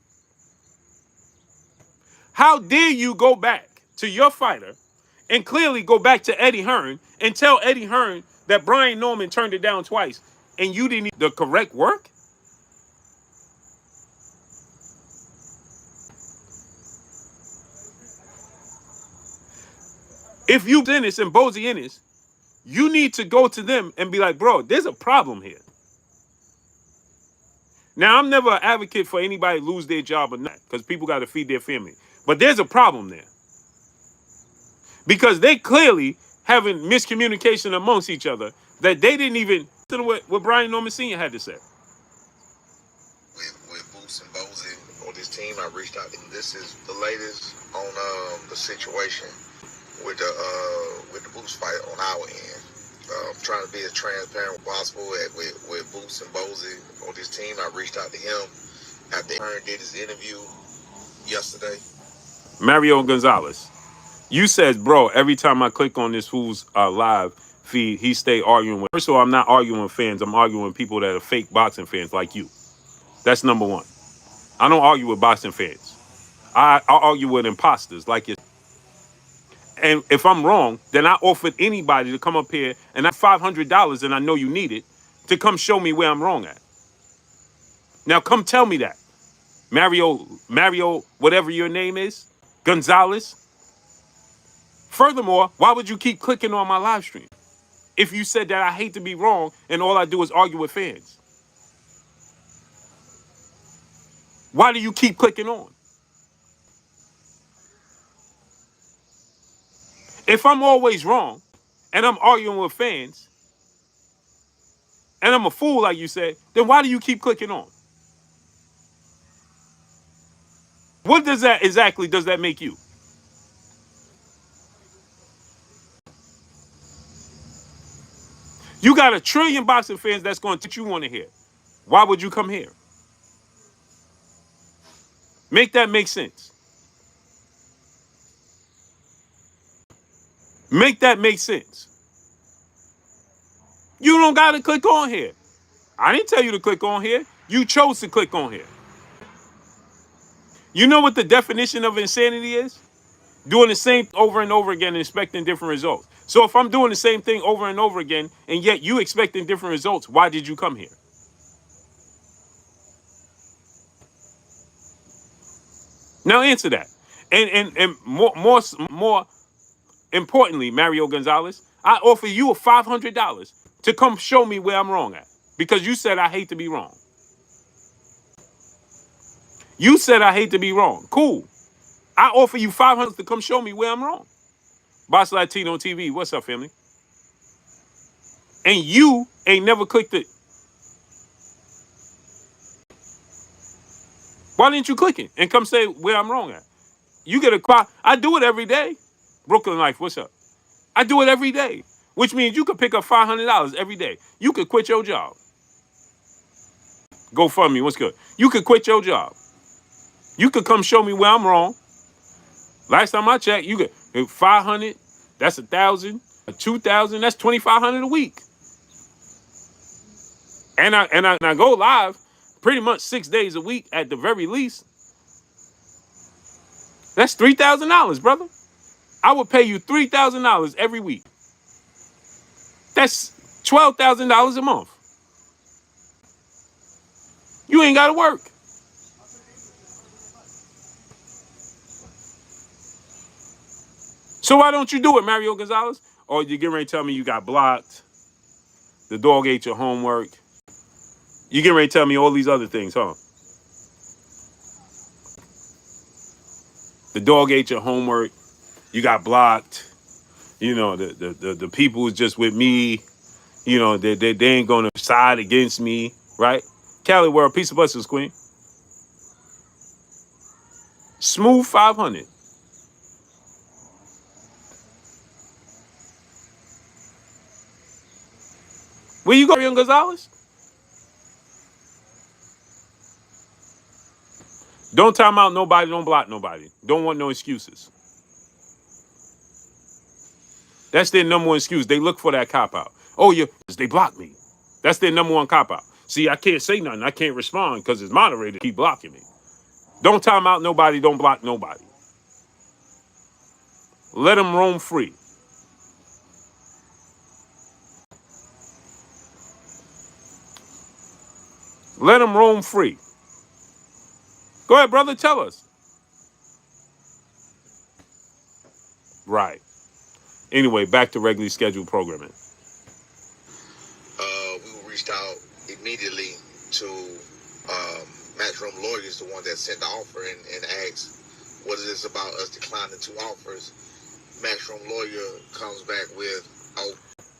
How dare you go back to your fighter and clearly go back to Eddie Hearn and tell Eddie Hearn that Brian Norman turned it down twice and you didn't do the correct work? If you Ennis and Bozy Ennis, you need to go to them and be like, bro, there's a problem here. Now, I'm never an advocate for anybody to lose their job or not, because people got to feed their family. But there's a problem there. Because they clearly having miscommunication amongst each other that they didn't even listen to what Brian Norman Sr. had to say. With Boots and Bozy on this team, I reached out. This is the latest on the situation with the Boots fight on our end. Trying to be as transparent as possible with Boots and Bozy on this team. I reached out to him after Hearn did his interview yesterday. Mario Gonzalez, you said, bro, every time I click on this fool's live feed, he stay arguing with. First of all, I'm not arguing with fans. I'm arguing with people that are fake boxing fans like you. That's number one. I don't argue with boxing fans. I argue with imposters like you. And if I'm wrong, then I offered anybody to come up here and I $500, and I know you need it, to come show me where I'm wrong at. Now come tell me that. Mario, whatever your name is, Gonzalez. Furthermore, why would you keep clicking on my live stream if you said that I hate to be wrong and all I do is argue with fans? Why do you keep clicking on? If I'm always wrong and I'm arguing with fans and I'm a fool, like you said, then why do you keep clicking on? What does that make you? You got 1 trillion boxing fans that's going to what you want to hear. Why would you come here? Make that make sense. Make that make sense. You don't got to click on here. I didn't tell you to click on here. You chose to click on here. You know what the definition of insanity is? Doing the same over and over again and expecting different results. So if I'm doing the same thing over and over again and yet you expecting different results, why did you come here? Now answer that. And more importantly, Mario Gonzalez, I offer you $500 to come show me where I'm wrong at. Because you said I hate to be wrong. You said I hate to be wrong. Cool. I offer you $500 to come show me where I'm wrong. Boss Latino TV, what's up, family? And you ain't never clicked it. Why didn't you click it and come say where I'm wrong at? You get a cry. I do it every day. Brooklyn Life, what's up? I do it every day, which means you could pick up $500 every day. You could quit your job. Go fund me, what's good? You could quit your job. You could come show me where I'm wrong. Last time I checked, you could 500. That's 1,000. 2,000. That's 2,500 a week. And I go live pretty much 6 days a week at the very least. That's $3,000, brother. I would pay you $3,000 every week. That's $12,000 a month. You ain't got to work. So why don't you do it, Mario Gonzalez? Or you getting ready to tell me you got blocked? The dog ate your homework. You getting ready to tell me all these other things, huh? The dog ate your homework. You got blocked. You know, the people who's just with me, you know, they ain't going to side against me, right? Cali World, peace of blessings, Queen. Smooth 500. Where you go, Mario Gonzalez? Don't time out nobody, don't block nobody. Don't want no excuses. That's their number one excuse. They look for that cop-out. Oh, they blocked me. That's their number one cop-out. See, I can't say nothing. I can't respond because it's moderated. Keep blocking me. Don't time out nobody. Don't block nobody. Let them roam free. Let them roam free. Go ahead, brother. Tell us. Right. Anyway, back to regularly scheduled programming. We reached out immediately to Matchroom lawyers, the one that sent the offer, and asked, what is this about us declining two offers? Matchroom lawyer comes back with,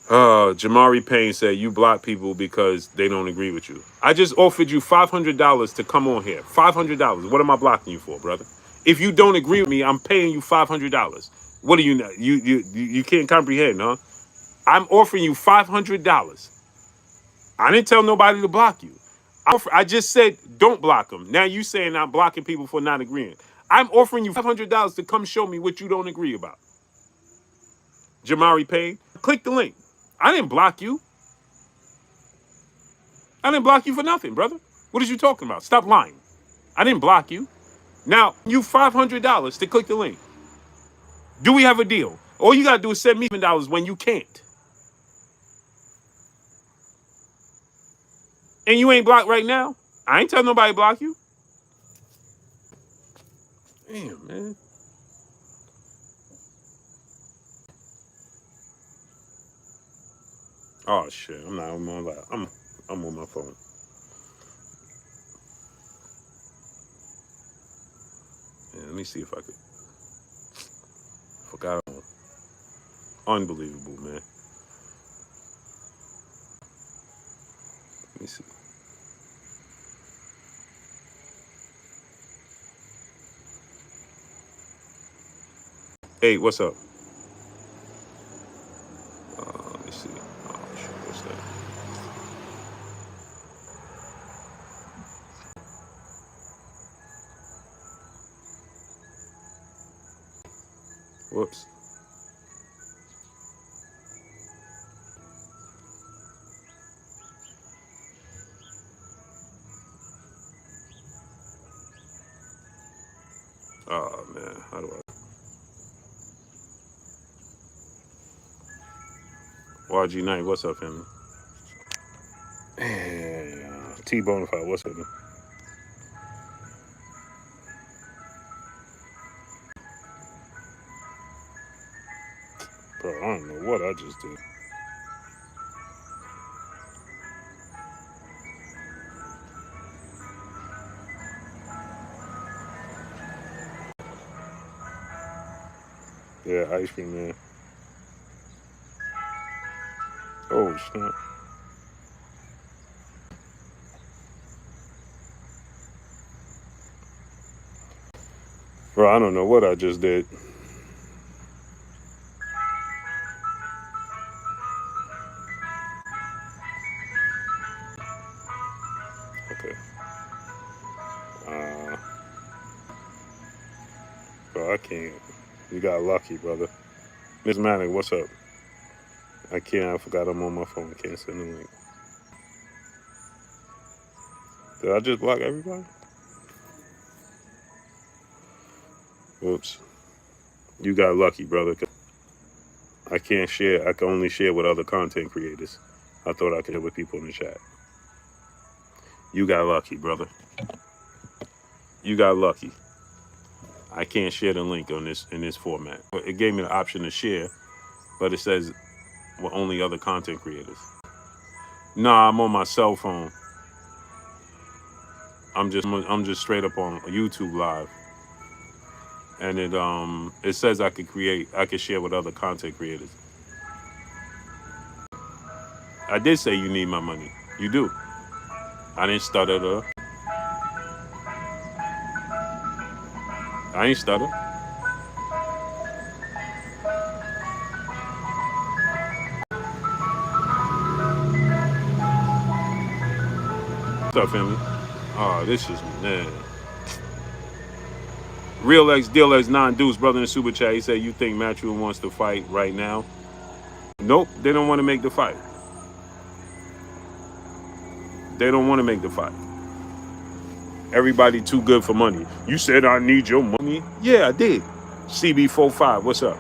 Jamari Payne said you block people because they don't agree with you. I just offered you $500 to come on here. $500. What am I blocking you for, brother? If you don't agree with me, I'm paying you $500. What do you know? You can't comprehend, huh? I'm offering you $500. I didn't tell nobody to block you. I just said don't block them. Now you saying I'm blocking people for not agreeing. I'm offering you $500 to come show me what you don't agree about. Jamari Payne, click the link. I didn't block you. I didn't block you for nothing, brother. What are you talking about? Stop lying. I didn't block you. Now, you $500 to click the link. Do we have a deal? All you got to do is send me $7 when you can't. And you ain't blocked right now? I ain't telling nobody to block you. Damn, man. Oh, shit. I'm not on my lap. I'm on my phone. Yeah, let me see if I could. Forgot. Unbelievable, man. Let me see. Hey, what's up? Let me see. Oh, shit. What's that? Whoops. Oh, man. How do I? YG Knight, what's up, family? Yeah. T Bonafide, what's up, man? Bro, I don't know what I just did. Yeah, ice cream, man. Oh, snap. Bro, I don't know what I just did. Okay. Bro, I can't. You got lucky, brother. Miss Manic, what's up? I can't. I forgot I'm on my phone. Can't send the link. Did I just block everybody? Whoops. You got lucky, brother. I can't share. I can only share with other content creators. I thought I could share with people in the chat. You got lucky, brother. You got lucky. I can't share the link on this in this format. It gave me the option to share, but it says well, only other content creators. Nah, I'm on my cell phone. I'm just straight up on YouTube Live, and it says I could share with other content creators. I did say you need my money. You do. I didn't stutter though. I ain't stutter. What's up, family? Oh, this is man. Real X Deal X non-deuce brother in the super chat. He said you think Matchroom wants to fight right now? Nope, they don't want to make the fight. They don't want to make the fight. Everybody too good for money. You said I need your money. Yeah, I did. CB45, what's up?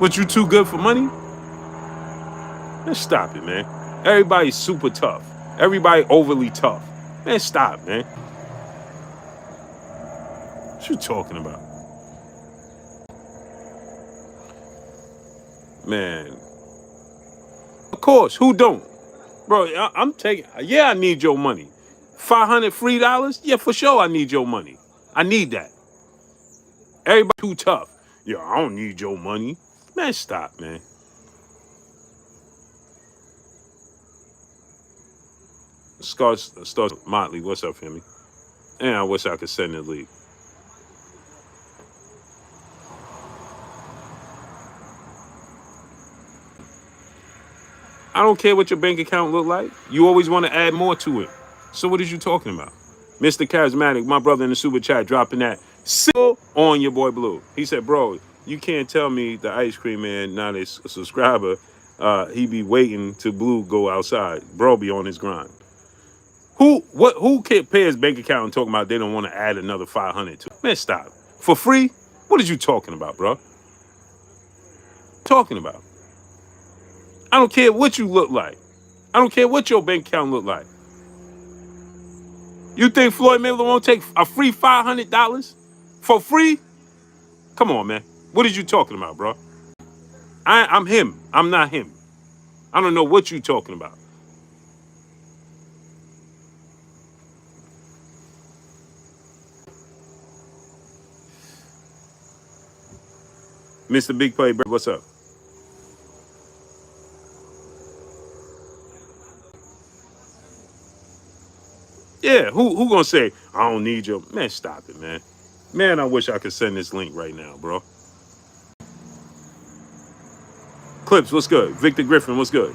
But you too good for money? Man, stop it, man. Everybody's super tough. Everybody overly tough. Man, stop, man. What you talking about? Man. Of course, who don't? Bro, I'm taking, yeah, I need your money. $500 free dollars? Yeah, for sure I need your money. I need that. Everybody too tough. Yeah, I don't need your money. Man, stop, man. Stars Motley, what's up, family? And I wish I could send the league. I don't care what your bank account look like. You always want to add more to it. So what is you talking about? Mr. Charismatic, my brother in the super chat, dropping that single on your boy Blue. He said, bro, you can't tell me the ice cream man, not a subscriber, he be waiting to Blue go outside. Bro be on his grind. Who can't pay his bank account and talking about they don't want to add another 500 to it? Man, stop. For free? What are you talking about, bro? Talking about? I don't care what you look like. I don't care what your bank account look like. You think Floyd Mayweather won't take a free $500 for free? Come on, man. What are you talking about, bro? I'm him. I'm not him. I don't know what you talking about. Mr. Big Play, what's up? Yeah, who gonna say, I don't need your... Man, stop it, man. Man, I wish I could send this link right now, bro. Clips, what's good? Victor Griffin, what's good?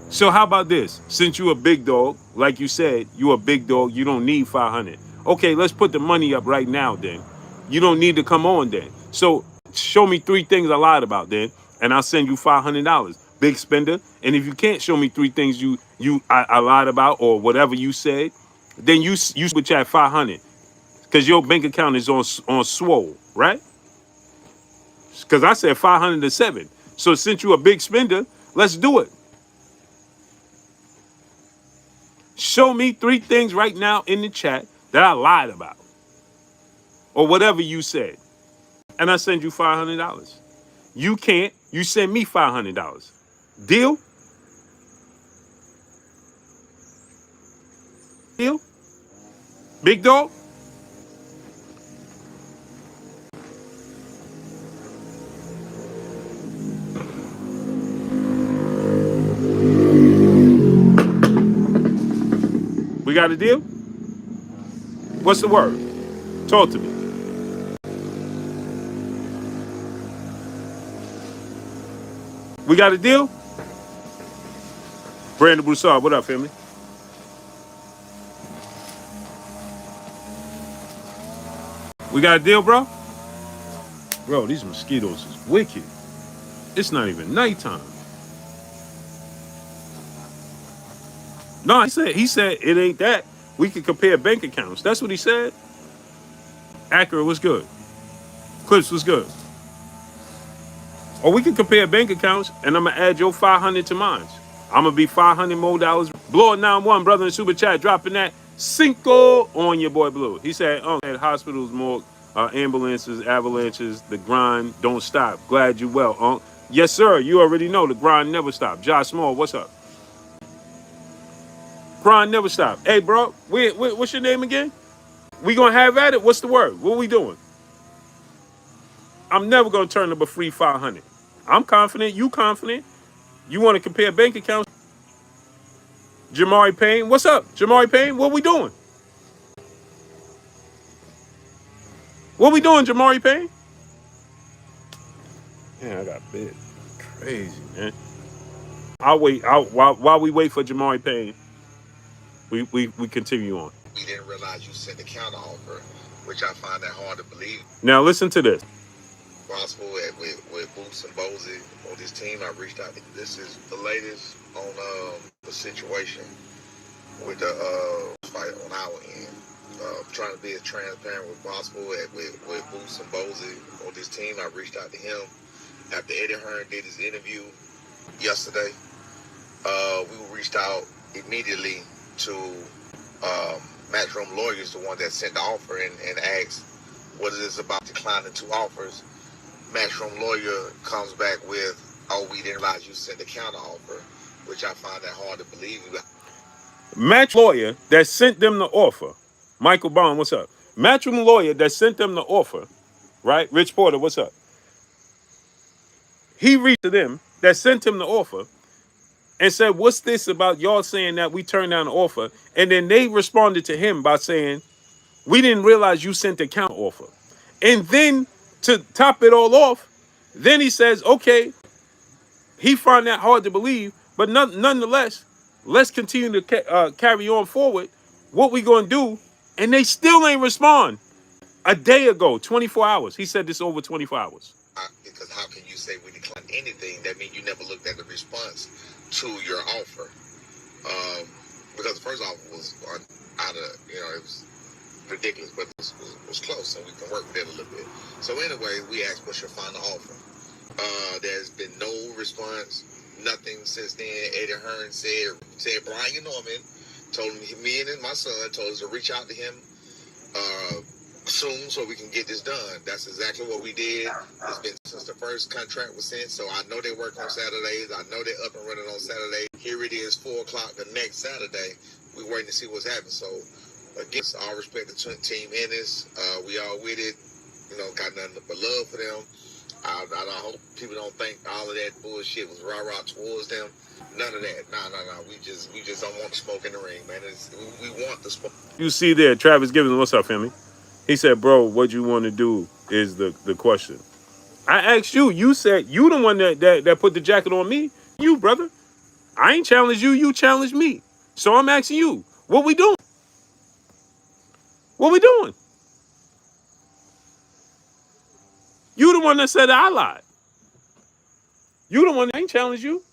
So how about this? Since you a big dog, like you said, you a big dog, you don't need 500. Okay, let's put the money up right now then. You don't need to come on then. So show me 3 things I lied about then, and I'll send you $500. Big spender. And if you can't show me 3 things I lied about or whatever you said, then you switch at 500. Because your bank account is on swole, right? Because I said 500 to 7. So since you a big spender, let's do it. Show me 3 things right now in the chat that I lied about. Or whatever you said. And I send you $500. You can't, you send me $500. Deal? Deal? Big dog? We got a deal? What's the word? Talk to me. We got a deal? Brandon Broussard, what up, family? We got a deal, bro? Bro, these mosquitoes is wicked. It's not even nighttime. No, he said it ain't that. We can compare bank accounts. That's what he said. Accurate was good. Clips was good. Or we can compare bank accounts, and I'm gonna add your 500 to mine. I'm gonna be $500 more. Blow it 9-1, brother in super chat, dropping that Cinco on your boy Blue. He said, at hospitals, more ambulances, avalanches, the grind don't stop. Glad you well, Yes, sir. You already know the grind never stops. Josh Small, what's up? Grind never stop. Hey, bro, what's your name again? We gonna have at it. What's the word? What we doing? I'm never gonna turn up a free 500. I'm confident. You confident? You want to compare bank accounts? Jamari Payne, what's up? Jamari Payne, what we doing? What we doing, Jamari Payne? Man, I got bit. Crazy, man. I'll wait. While we wait for Jamari Payne, we continue on. We didn't realize you sent a counter offer, which I find that hard to believe. Now listen to this. Possible with Boots and Bozy on this team, I reached out. This is the latest on the situation with the fight on our end. Trying to be as transparent as possible with Boots and Bozy on this team. I reached out to him after Eddie Hearn did his interview yesterday. We reached out immediately to Matchroom lawyers, the one that sent the offer, and asked what is this about declining 2 offers. Matchroom lawyer comes back with, we didn't realize you sent the counter offer, which I find that hard to believe. Match lawyer that sent them the offer. Michael Bond, what's up? Matchroom lawyer that sent them the offer, right? Rich Porter, what's up? He reached to them that sent him the offer and said, what's this about y'all saying that we turned down the offer? And then they responded to him by saying, we didn't realize you sent the counter offer. And then to top it all off, then he says, okay, he found that hard to believe, but nonetheless, let's continue to carry on forward. What we gonna do? And they still ain't respond. A day ago, 24 hours. He said this over 24 hours. Because how can you say we declined anything? That means you never looked at the response to your offer. Because the first offer was it was ridiculous, but it was close, and we can work with it a little bit. So anyway, we asked, what's your final offer? There's been no response, nothing since then. Eddie Hearn said Brian Norman told me and my son told us to reach out to him soon so we can get this done. That's exactly what we did. It's been since the first contract was sent, so I know they work on Saturdays. I know they're up and running on Saturday. Here it is, 4 o'clock the next Saturday. We're waiting to see what's happening. So again, all respect to Team Ennis. We all with it. Got nothing but love for them. I hope people don't think all of that bullshit was rah-rah towards them. None of that. No. We just don't want the smoke in the ring, man. We want the smoke. You see there, Travis Gibbons, what's up, family? He said, bro, what you want to do is the question. I asked you. You said you the one that put the jacket on me. You, brother. I ain't challenged you. You challenged me. So I'm asking you, what we doing? What we doing? You the one that said I lied. You the one that ain't challenged you.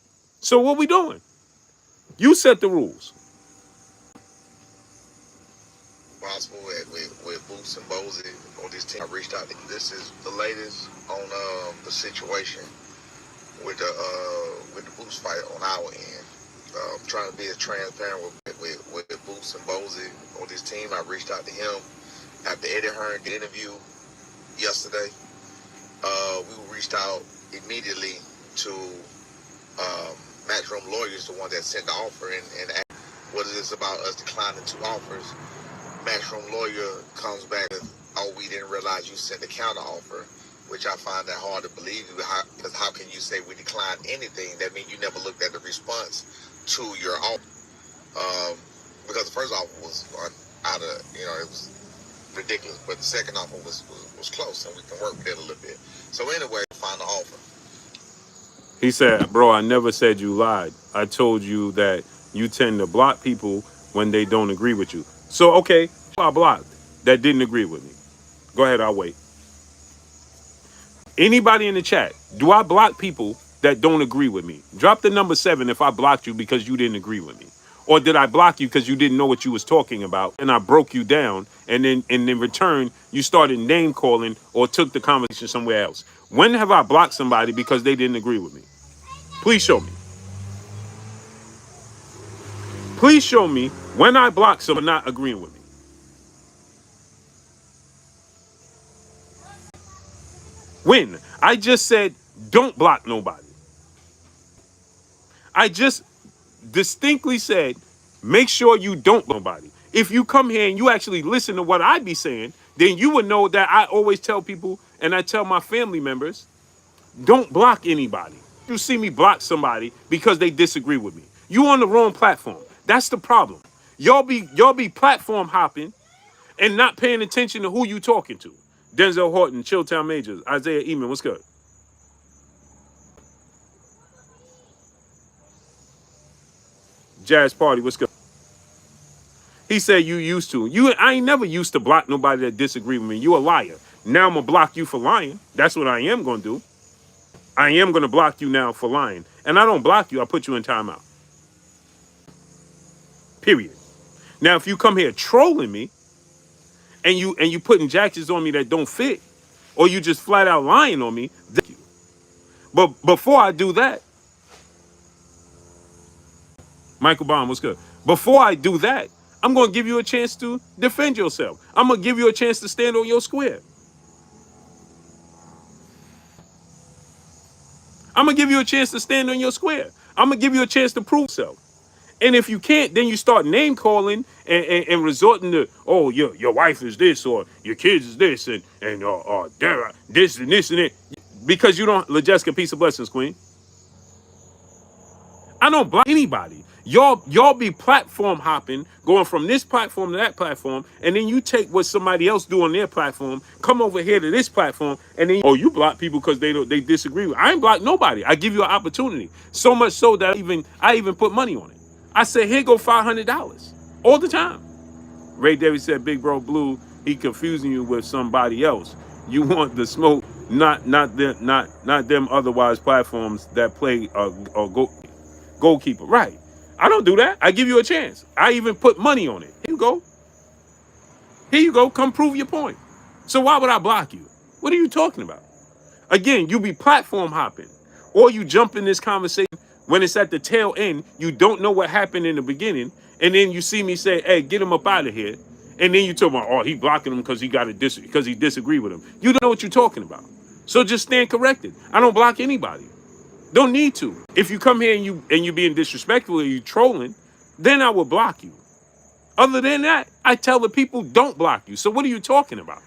So what we doing? You set the rules. Possible with Boots and Bozy on this team. I reached out. This is the latest on the situation with the Boots fight on our end. Trying to be as transparent with Boots and Bozy on this team. I reached out to him after Eddie Hearn did the interview yesterday. We reached out immediately to Matchroom lawyers, the one that sent the offer, and asked, what is this about us declining 2 offers? Matchroom lawyer comes back with, we didn't realize you sent a counter offer, which I find that hard to believe. Because how can you say we declined anything? That means you never looked at the response to your offer. Because the first offer was it was ridiculous. But the second offer was close, and we can work with it a little bit. So anyway, final offer. He said, bro, I never said you lied. I told you that you tend to block people when they don't agree with you. So, okay, I blocked that didn't agree with me. Go ahead, I'll wait. Anybody in the chat, do I block people that don't agree with me? Drop the number 7 if I blocked you because you didn't agree with me. Or did I block you because you didn't know what you was talking about and I broke you down, and then in return you started name calling or took the conversation somewhere else? When have I blocked somebody because they didn't agree with me? Please show me. Please show me when I block someone not agreeing with me. When? I just said don't block nobody. I just distinctly said make sure you don't block nobody. If you come here and you actually listen to what I be saying, then you would know that I always tell people, and I tell my family members, don't block anybody. You see me block somebody because they disagree with me. You on the wrong platform. That's the problem. Y'all be platform hopping and not paying attention to who you talking to. Denzel Horton, Chilltown Majors, Isaiah Eman, what's good? Jazz Party, what's good? He said you used to. I ain't never used to block nobody that disagree with me. You a liar. Now I'm gonna block you for lying. That's what I am gonna do. I am gonna block you now for lying. And I don't block you, I put you in timeout. Period. Now if you come here trolling me and you putting jackets on me that don't fit, or you just flat out lying on me, thank you. But before I do that, Michael Baum, what's good? Before I do that, I'm going to give you a chance to defend yourself. I'm going to give you a chance to stand on your square. I'm going to give you a chance to stand on your square. I'm going to give you a chance to prove yourself. And if you can't, then you start name calling and resorting to, oh, your wife is this, or your kids is this, and this and this and it. Because you don't, LaJessica, peace of blessings, queen. I don't block anybody. Y'all be platform hopping, going from this platform to that platform, and then you take what somebody else do on their platform, come over here to this platform, and then you block people because they disagree with. I ain't block nobody. I give you an opportunity. So much so that I even put money on it. I said, here go $500 all the time. Ray Davis said, Big Bro Blue, he confusing you with somebody else. You want the smoke, not them otherwise platforms that play goalkeeper. Right. I don't do that. I give you a chance. I even put money on it. Here you go. Here you go. Come prove your point. So why would I block you? What are you talking about? Again, you be platform hopping, or you jump in this conversation when it's at the tail end. You don't know what happened in the beginning, and then you see me say, hey, get him up out of here. And then you talk about, oh, he blocking him because he disagree with him. You don't know what you're talking about. So just stand corrected. I don't block anybody. Don't need to. If you come here and you being disrespectful or you trolling, then I will block you. Other than that, I tell the people don't block you. So what are you talking about?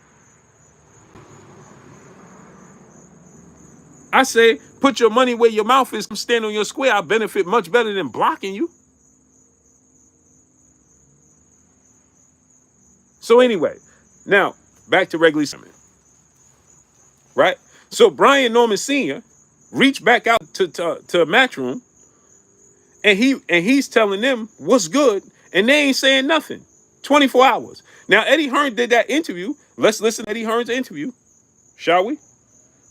I say put your money where your mouth is. Stand on your square. I benefit much better than blocking you. So anyway, now back to regular segment. Right? So Brian Norman Sr. reached back out to Matchroom, and he's telling them what's good, and they ain't saying nothing. 24 hours. Now, Eddie Hearn did that interview. Let's listen to Eddie Hearn's interview, shall we?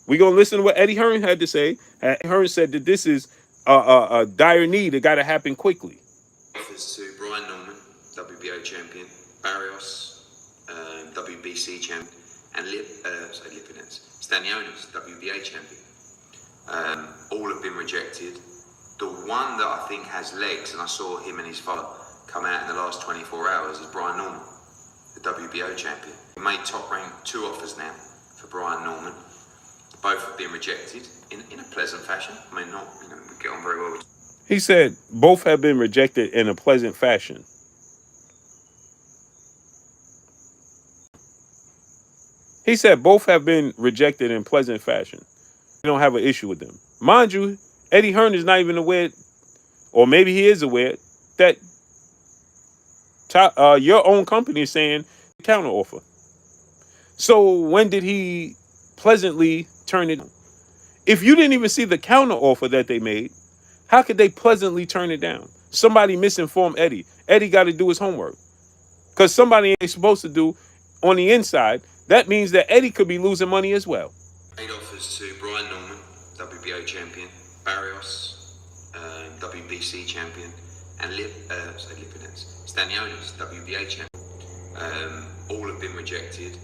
We're going to listen to what Eddie Hearn had to say. Eddie Hearn said that this is a dire need that got to happen quickly. Offers to Brian Norman, WBO champion, Barrios, WBC champion, and Lipinets, Stanionis, WBA champion. All have been rejected. The one that I think has legs, and I saw him and his father come out in the last 24 hours, is Brian Norman, the WBO champion. We made top rank 2 offers now for Brian Norman. Both have been rejected in a pleasant fashion. I mean, not, we get on very well. He said both have been rejected in a pleasant fashion. He said both have been rejected in pleasant fashion. We don't have an issue with them. Mind you, Eddie Hearn is not even aware, or maybe he is aware, that your own company is saying counter offer. So when did he pleasantly turn it down? If you didn't even see the counter offer that they made, how could they pleasantly turn it down? Somebody misinformed Eddie. Eddie got to do his homework. Because somebody ain't supposed to do on the inside. That means that Eddie could be losing money as well. Made offers to Brian Norman, WBO champion, Barrios, WBC champion, and Stanionis, WBA champion. All have been rejected.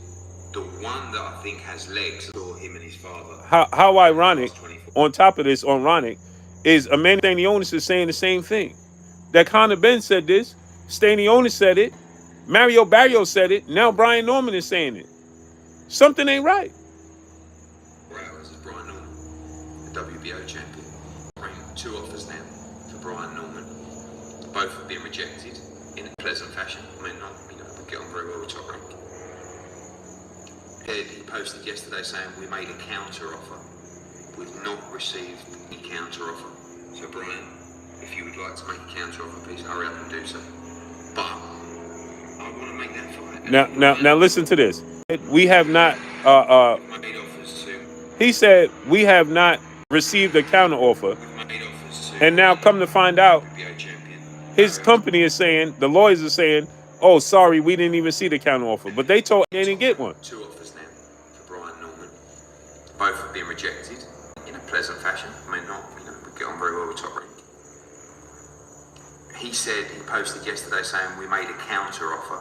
The one that I think has legs, saw him and his father. How ironic, on top of this, ironic, is Amanda Stanionis is saying the same thing. That Conor Ben said this, Stanionis said it, Mario Barrios said it, now Brian Norman is saying it. Something ain't right. Hours is Brian Norman, the WBO champion. Bring 2 offers now for Brian Norman. Both have been rejected in a pleasant fashion. I mean, not, we get on very well with top rank. He posted yesterday saying we made a counter offer. We've not received any counter offer. So Brian, if you would like to make a counter offer, please hurry up and do so. But I want to make that fight. Now listen to this. We have not made offers to. He said we have not received a counter offer. And now come to find out, his company is saying, the lawyers are saying, oh, sorry, we didn't even see the counter offer. But they told they didn't get one. 2 offers now for Brian Norman. Both have been rejected in a pleasant fashion. I mean, not, we get on very well with top rank. He said, he posted yesterday saying we made a counter offer.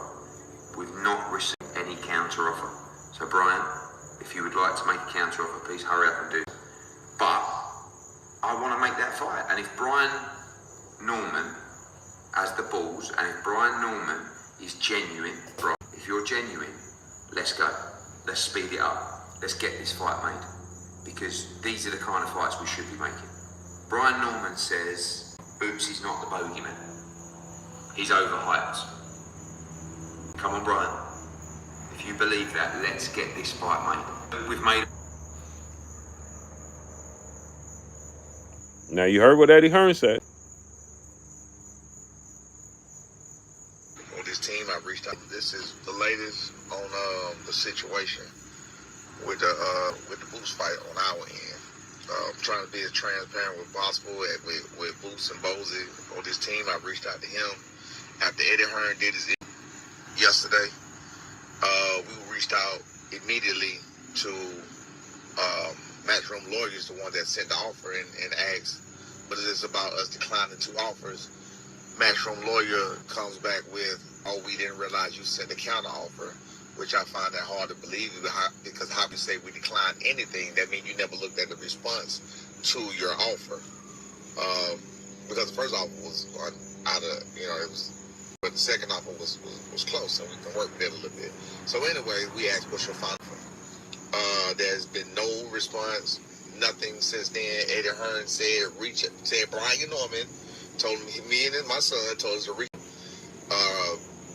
We've not received any counter offer. So Brian, if you would like to make a counter offer, please hurry up and do so. But I want to make that fight. And if Brian Norman has the balls, and if Brian Norman is genuine, bro, if you're genuine, let's go. Let's speed it up. Let's get this fight made. Because these are the kind of fights we should be making. Brian Norman says, Boots is not the bogeyman. He's overhyped. Come on, Brian. If you believe that, let's get this fight made. We've made. Now you heard what Eddie Hearn said. On this team, I reached out. This is the latest on the situation with the Boots fight on our end. I'm trying to be as transparent as possible with Boots and Bozy. On this team, I reached out to him after Eddie Hearn did his yesterday. We reached out immediately to Matchroom lawyers, the one that sent the offer, and asked, what is this about us declining 2 offers? Matchroom lawyer comes back with, oh, we didn't realize you sent a counter offer, which I find that hard to believe, because how you say we declined anything, that means you never looked at the response to your offer. Because the first offer was it was, but the second offer was close, so we can work with it a little bit. So anyway, we asked, what's your final offer? There's been no response, nothing since then. Eddie Hearn said Brian Norman told me and my son told us to reach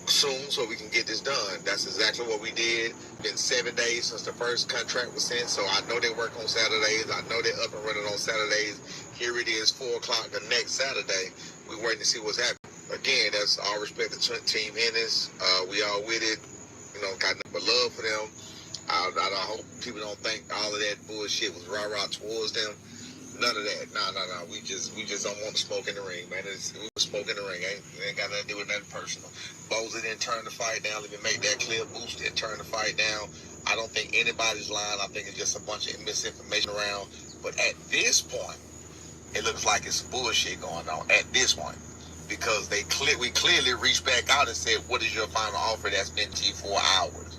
soon so we can get this done. That's exactly what we did. Been 7 days since the first contract was sent, so I know they work on Saturdays. I know they're up and running on Saturdays. Here it is, 4 o'clock the next Saturday. We're waiting to see what's happening. Again, that's all respect to Team Ennis. We all with it. Got nothing but love for them. I hope people don't think all of that bullshit was rah-rah towards them. None of that. No. We just don't want to smoke in the ring, man. We was smoke in the ring. It ain't got nothing to do with nothing personal. Bozy didn't turn the fight down. Let me make that clear. Boots didn't turn the fight down. I don't think anybody's lying. I think it's just a bunch of misinformation around. But at this point, it looks like it's bullshit going on. At this point. Because we clearly reached back out and said, what is your final offer? That's been 4 hours.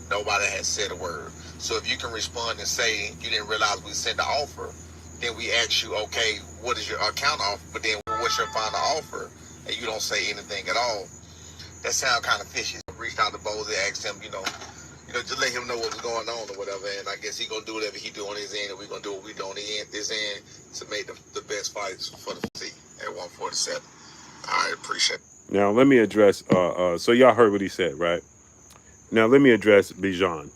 Nobody has said a word. So if you can respond and say you didn't realize we sent the offer, then we ask you, okay, what is your counter offer? But then what's your final offer? And you don't say anything at all. That sounds kind of fishy. I reached out to Bozy, asked him, just let him know what was going on or whatever. And I guess he's going to do whatever he do on his end, and we're going to do what we do on this end to make the best fights for the FC at 147. I appreciate it. Now let me address. So y'all heard what he said, right? Now let me address Bijan.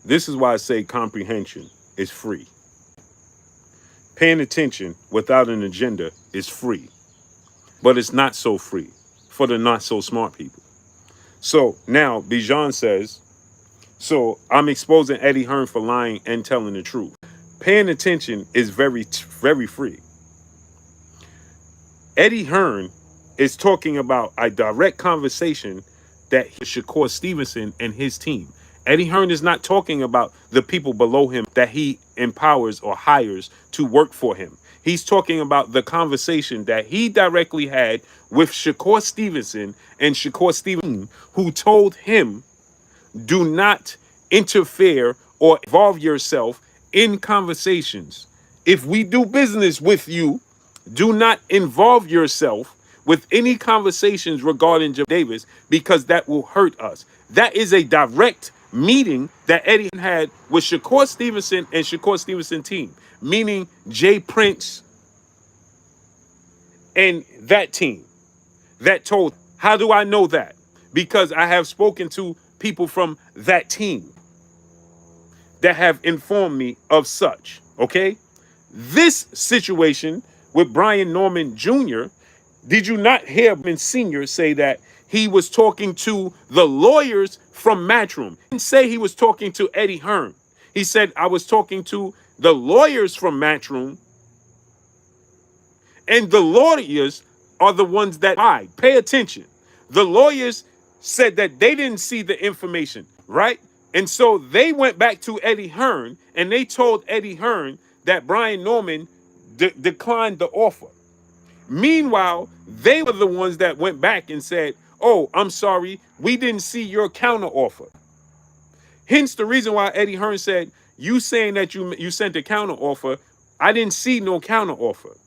This is why I say comprehension is free. Paying attention without an agenda is free, but it's not so free for the not so smart people. So now Bijan says, so I'm exposing Eddie Hearn for lying and telling the truth. Paying attention is very free. Eddie Hearn is talking about a direct conversation that Shakur Stevenson and his team. Eddie Hearn is not talking about the people below him that he empowers or hires to work for him. He's talking about the conversation that he directly had with Shakur Stevenson and Shakur Stevenson, who told him, do not interfere or involve yourself in conversations. If we do business with you, do not involve yourself with any conversations regarding Jim Davis because that will hurt us. That is a direct meeting that Eddie had with Shakur Stevenson and Shakur Stevenson team, meaning Jay Prince and that team that told. How do I know that? Because I have spoken to people from that team that have informed me of such. Okay? This situation with Brian Norman Jr., did you not hear him Sr. say that he was talking to the lawyers from Matchroom? He didn't say he was talking to Eddie Hearn. He said, I was talking to the lawyers from Matchroom, and the lawyers are the ones that lied. Pay attention. The lawyers said that they didn't see the information, right? And so they went back to Eddie Hearn and they told Eddie Hearn that Brian Norman declined the offer. Meanwhile, they were the ones that went back and said, oh, I'm sorry, we didn't see your counter offer. Hence the reason why Eddie Hearn said, you saying that you sent a counter offer, I didn't see no counter offer.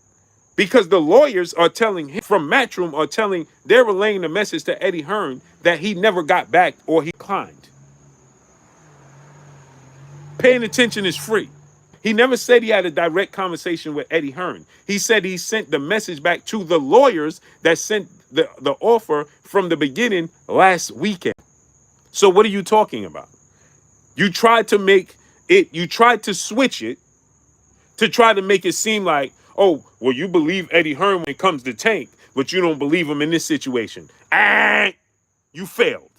Because the lawyers are telling him from Matchroom they're relaying the message to Eddie Hearn that he never got back or he declined. Paying attention is free. He never said he had a direct conversation with Eddie Hearn. He said he sent the message back to the lawyers that sent the offer from the beginning last weekend. So what are you talking about? You tried to switch it to try to make it seem like, oh, well, you believe Eddie Hearn when it comes to Tank, but you don't believe him in this situation. You failed.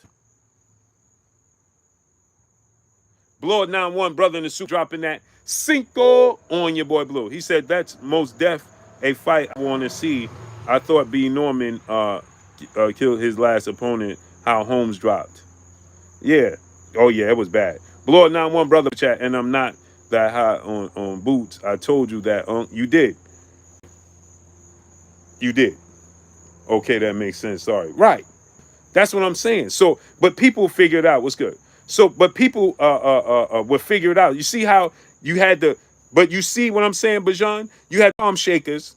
Blood 9-1, brother in the suit, dropping that Cinco on your boy Blue. He said that's most def a fight I want to see. I thought B. Norman killed his last opponent, how Holmes dropped. Yeah. Oh, yeah, it was bad. Blood 9-1, brother, chat, and I'm not that high on boots. I told you that. You did. You did. Okay, that makes sense. Sorry. Right. That's what I'm saying. So, but people figured out what's good. So, but people will figure it out. You see how you had but you see what I'm saying, Bajan? You had arm shakers,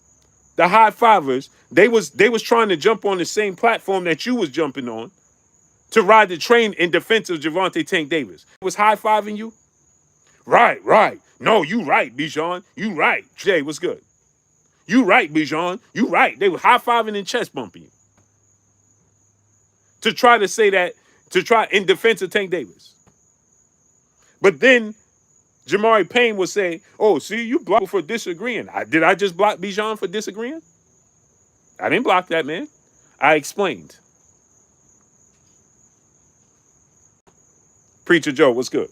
the high fivers. They was trying to jump on the same platform that you was jumping on to ride the train in defense of Javante Tank Davis. Was high fiving you? Right. No, you right, Bijan. You right. Jay, what's good? You right, Bijan. You right. They were high fiving and chest bumping you. To try to say that, to try in defense of Tank Davis. But then Jamari Payne would say, oh, see, you blocked for disagreeing. Did I just block Bijan for disagreeing? I didn't block that, man. I explained. Preacher Joe, what's good?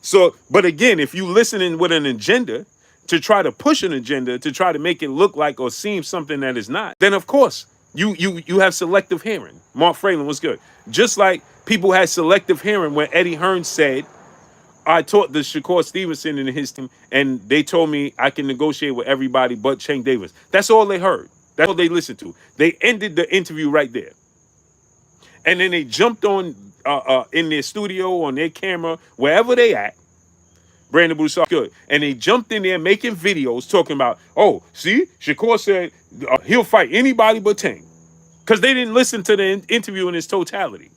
So, but again, if you listening with an agenda to try to push an agenda, to try to make it look like or seem something that is not, then of course you have selective hearing. Mark Fralin was good. Just like people had selective hearing when Eddie Hearn said, I taught the Shakur Stevenson and his team, and they told me I can negotiate with everybody but Tank Davis. That's all they heard. That's all they listened to. They ended the interview right there. And then they jumped on in their studio, on their camera, wherever they at. Brandon Broussard, good. And they jumped in there making videos talking about, oh, see, Shakur said he'll fight anybody but Tank. Because they didn't listen to the interview in its totality.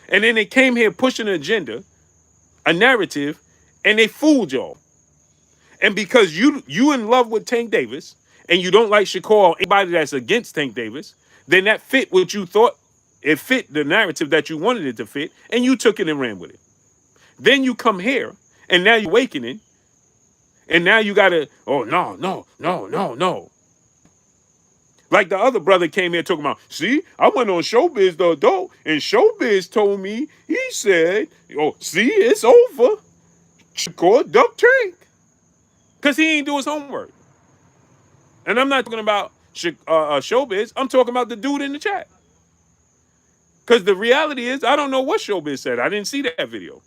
And then they came here pushing an agenda, a narrative, and they fooled y'all. And because you in love with Tank Davis, and you don't like Shakur or anybody that's against Tank Davis, then that fit what you thought. It fit the narrative that you wanted it to fit, and you took it and ran with it. Then you come here, and now you're awakening, and now you gotta, oh, no. Like the other brother came here talking about, see, I went on Showbiz the adult, and Showbiz told me, he said, oh, see, it's over. Shakur duck tank. Because he ain't do his homework. And I'm not talking about Showbiz. I'm talking about the dude in the chat. Because the reality is, I don't know what Showbiz said. I didn't see that video.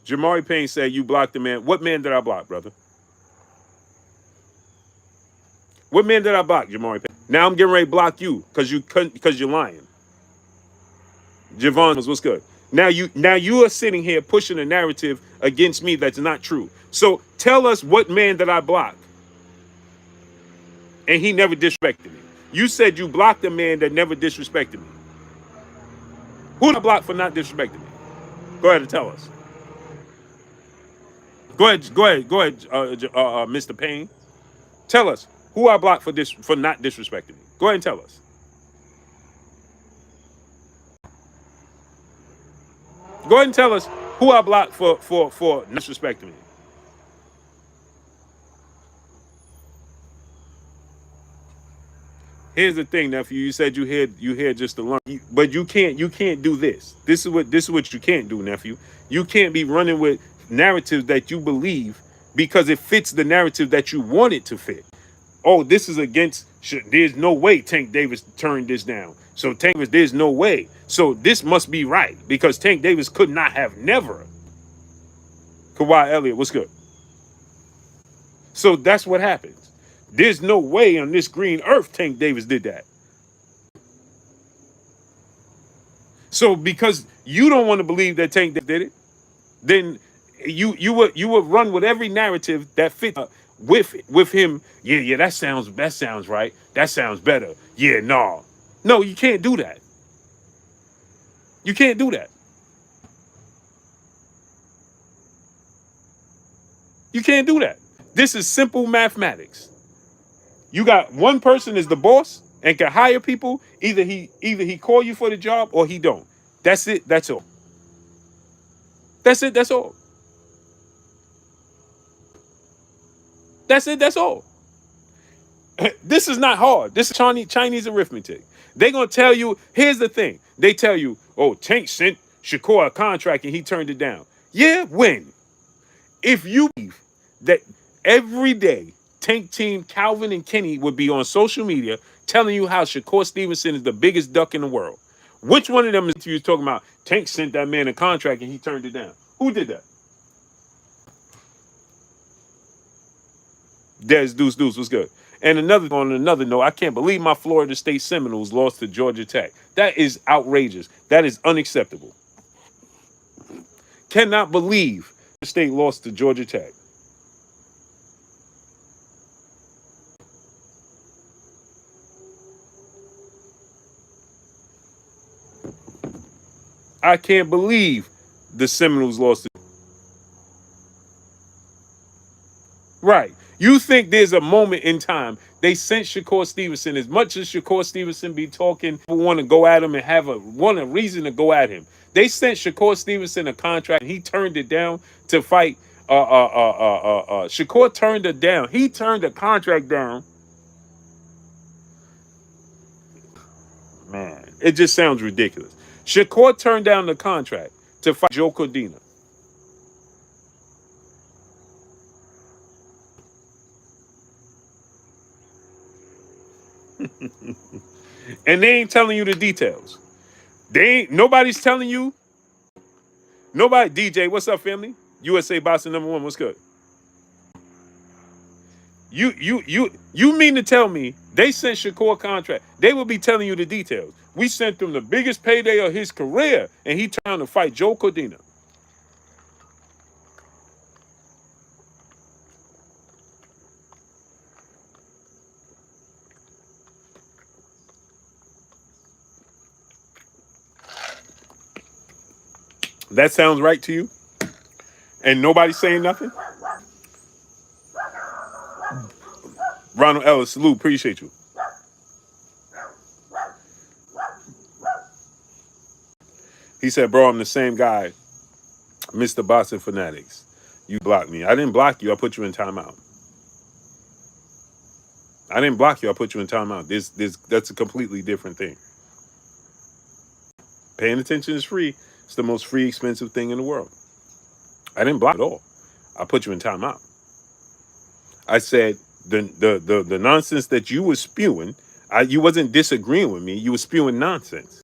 Jamari Payne said, you blocked the man. What man did I block, brother? What man did I block, Jamari Payne? Now I'm getting ready to block you because you're lying. Javon, what's good? Now you are sitting here pushing a narrative against me that's not true. So tell us what man did I block? And he never disrespected me. You said you blocked a man that never disrespected me. Who did I block for not disrespecting me? Go ahead and tell us. Go ahead, Mr. Payne. Tell us who I blocked for not disrespecting me. Go ahead and tell us. Go ahead and tell us who I blocked for disrespecting me. Here's the thing, nephew. You said you here just to learn, but you can't do this. This is what you can't do, nephew. You can't be running with narratives that you believe because it fits the narrative that you want it to fit. Oh, this is against. There's no way Tank Davis turned this down. So Tank Davis, there's no way. So this must be right because Tank Davis could not have never. Kawhi Elliott, what's good? So that's what happens. There's no way on this green earth Tank Davis did that. So because you don't want to believe that Tank Davis did it, then you would run with every narrative that fits with him. Yeah, that sounds right. That sounds better. Yeah, no, you can't do that. You can't do that. You can't do that. This is simple mathematics. You got one person is the boss and can hire people. Either he call you for the job or he don't. That's it. That's all. That's it. That's all. That's it. That's all. This is not hard. This is Chinese arithmetic. They're gonna tell you. Here's the thing. They tell you, oh, Tank sent Shakur a contract and he turned it down. Yeah, when? If you believe that every day Tank Team Calvin and Kenny would be on social media telling you how Shakur Stevenson is the biggest duck in the world, which one of them is you talking about? Tank sent that man a contract and he turned it down. Who did that? Des Deuce was good. And on another note, I can't believe my Florida State Seminoles lost to Georgia Tech. That is outrageous. That is unacceptable. Cannot believe the state lost to Georgia Tech. I can't believe the Seminoles lost. Right. You think there's a moment in time they sent Shakur Stevenson, as much as Shakur Stevenson be talking, people want to go at him and have a reason to go at him. They sent Shakur Stevenson a contract and he turned it down to fight. Shakur turned it down. He turned the contract down. Man, it just sounds ridiculous. Shakur turned down the contract to fight Joe Cordina. And they ain't telling you the details. Nobody's telling you. Nobody. DJ, what's up, family? USA Boxing #1, what's good? You mean to tell me they sent Shakur a contract? They will be telling you the details. We sent them the biggest payday of his career, and he turned to fight Joe Cordina. That sounds right to you? And nobody's saying nothing? Ronald Ellis, salute, appreciate you. He said, bro, I'm the same guy Mr. Boston Fanatics. You blocked me. I didn't block you. I put you in timeout. I didn't block you. I put you in timeout. That's a completely different thing. Paying attention is free. It's the most free, expensive thing in the world. I didn't block at all. I put you in timeout. I said the nonsense that you were spewing, you wasn't disagreeing with me. You were spewing nonsense.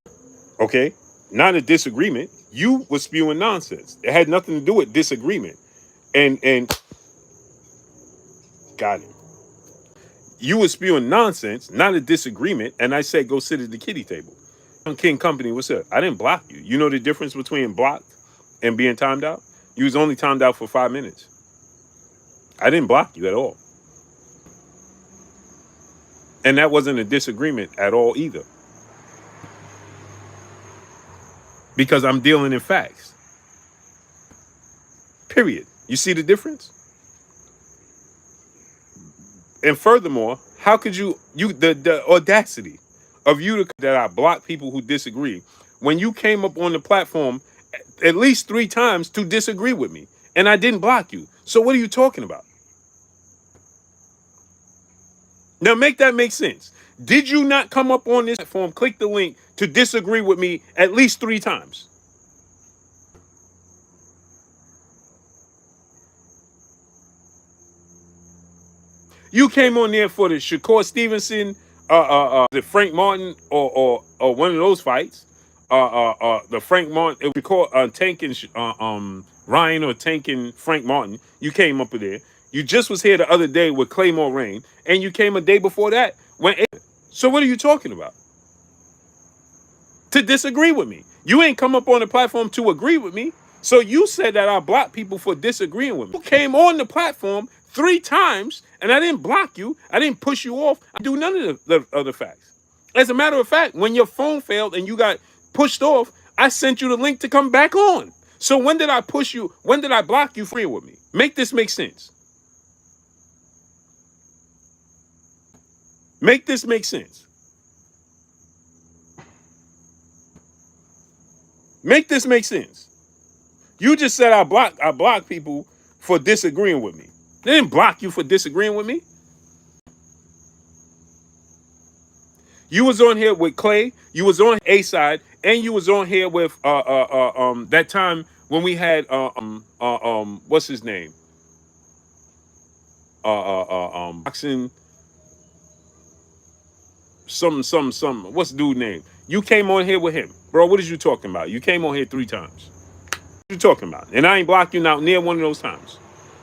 Okay? Not a disagreement. You were spewing nonsense. It had nothing to do with disagreement. And got it. You were spewing nonsense, not a disagreement, and I said go sit at the kiddie table. King Company, what's up? I didn't block you. You know the difference between blocked and being timed out? You was only timed out for 5 minutes. I didn't block you at all. And that wasn't a disagreement at all either. Because I'm dealing in facts. Period. You see the difference? And furthermore, how could the audacity of you that I block people who disagree when you came up on the platform at least 3 times to disagree with me and I didn't block you. So what are you talking about? Now make that make sense. Did you not come up on this platform, click the link to disagree with me at least 3 times? You came on there for the Shakur Stevenson, the Frank Martin, or one of those fights. The Frank Martin, we call Tank and Ryan or Tank and Frank Martin. You came up there. You just was here the other day with Claymore Rain, and you came a day before that. So what are you talking about? To disagree with me. You ain't come up on the platform to agree with me. So you said that I blocked people for disagreeing with me. You came on the platform 3 times, and I didn't block you. I didn't push you off. I do none of the other facts. As a matter of fact, when your phone failed and you got pushed off, I sent you the link to come back on. So when did I push you? When did I block you free with me? Make this make sense. Make this make sense. Make this make sense. You just said I block people for disagreeing with me. They didn't block you for disagreeing with me. You was on here with Clay. You was on A side, and you was on here with that time when we had what's his name? Boxing. Some. What's the dude's name? You came on here with him, bro. What is you talking about? You came on here 3 times. What you talking about? And I ain't blocked you now near one of those times.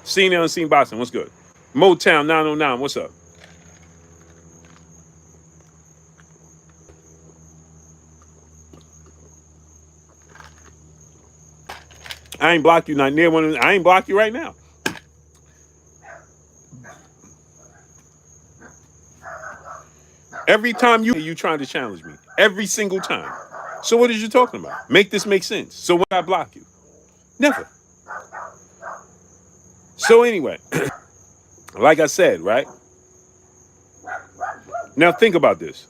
Seen and unseen boxing. What's good? Motown 909. What's up? I ain't blocked you not near one of them. I ain't blocked you right now. Every time you trying to challenge me. Every single time. So what is you talking about? Make this make sense. So when I block you? Never. So anyway, like I said, right? Now think about this.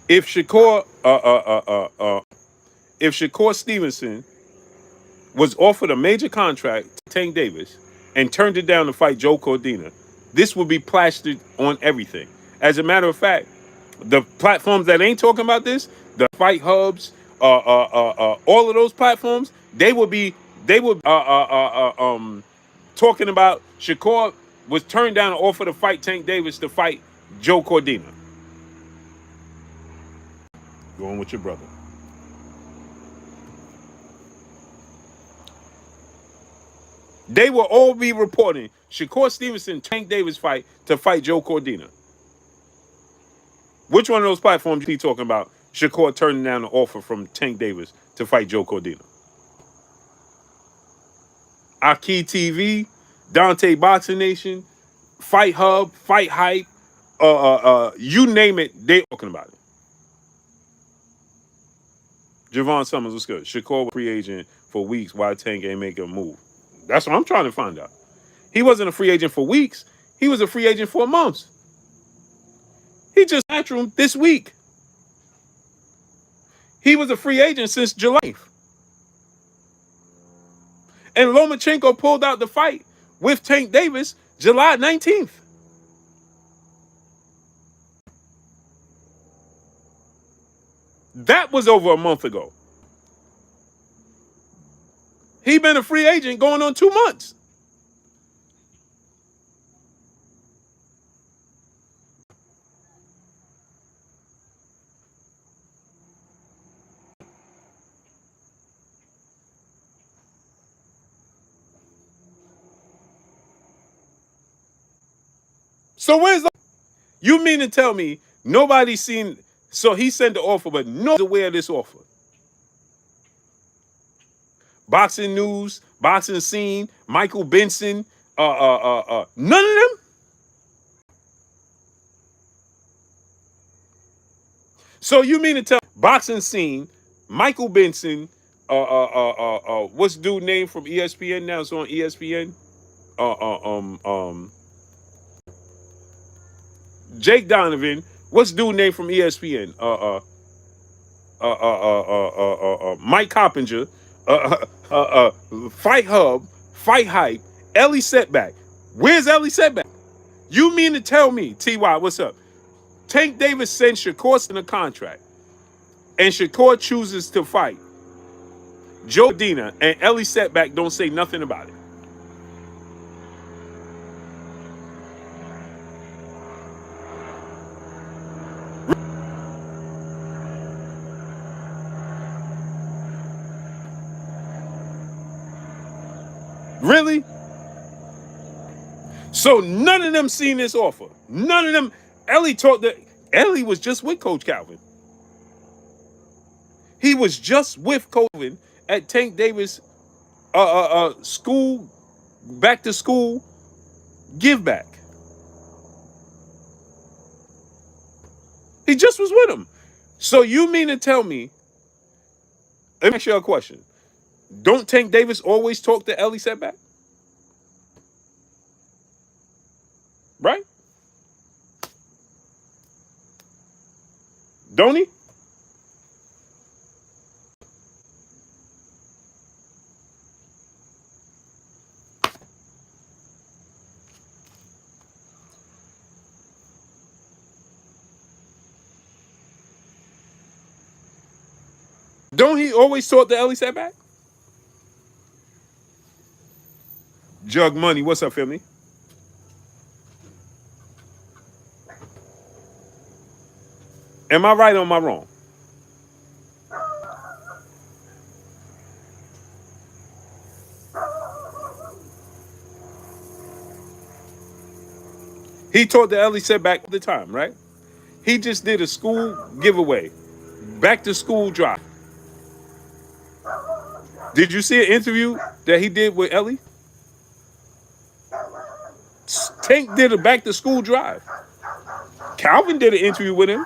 If Shakur Stevenson was offered a major contract to Tank Davis and turned it down to fight Joe Cordina, this would be plastered on everything. As a matter of fact, the platforms that ain't talking about this, the fight hubs, all of those platforms, they would talking about Shakur was turned down an offer to fight Tank Davis to fight Joe Cordina. Going with your brother. They will all be reporting Shakur Stevenson, Tank Davis fight to fight Joe Cordina. Which one of those platforms you keep talking about Shakur turning down an offer from Tank Davis to fight Joe Cordina? Aki TV, Dante Boxing Nation, Fight Hub, Fight Hype, you name it, they talking about it. Javon Summers, what's good? Shakur was free agent for weeks. Why Tank ain't make a move? That's what I'm trying to find out. He wasn't a free agent for weeks. He was a free agent for months. He just Matchroom this week. He was a free agent since July. And Lomachenko pulled out the fight with Tank Davis July 19th. That was over a month ago. He been a free agent going on 2 months. So where's the... You mean to tell me nobody's seen... So he sent the offer, but nobody's aware of this offer. Boxing News, Boxing Scene, Michael Benson, none of them? So you mean to tell Boxing Scene, Michael Benson, what's dude name from ESPN now? It's on ESPN. Jake Donovan. What's dude name from ESPN? Mike Coppinger. Fight Hub. Fight Hype. Ellie Setback. Where's Ellie Setback? You mean to tell me, Ty, what's up? Tank Davis sends Shakur in a contract, and Shakur chooses to fight Joe Dina, and Ellie Setback don't say nothing about it. Really? So none of them seen this offer. None of them. Ellie talked that Ellie was just with Coach Calvin. He was just with Calvin at Tank Davis school, back to school, give back. He just was with him. So you mean to tell me, let me ask you a question. Don't Tank Davis always talk to Ellie Setback? Right? Don't he? Don't he always talk to Ellie Setback? Jug Money, what's up, family? Am I right or am I wrong? He talked to Ellie Setback all the time, right? He just did a school giveaway, back to school drive. Did you see an interview that he did with Ellie? Tank did a back to school drive. Calvin did an interview with him.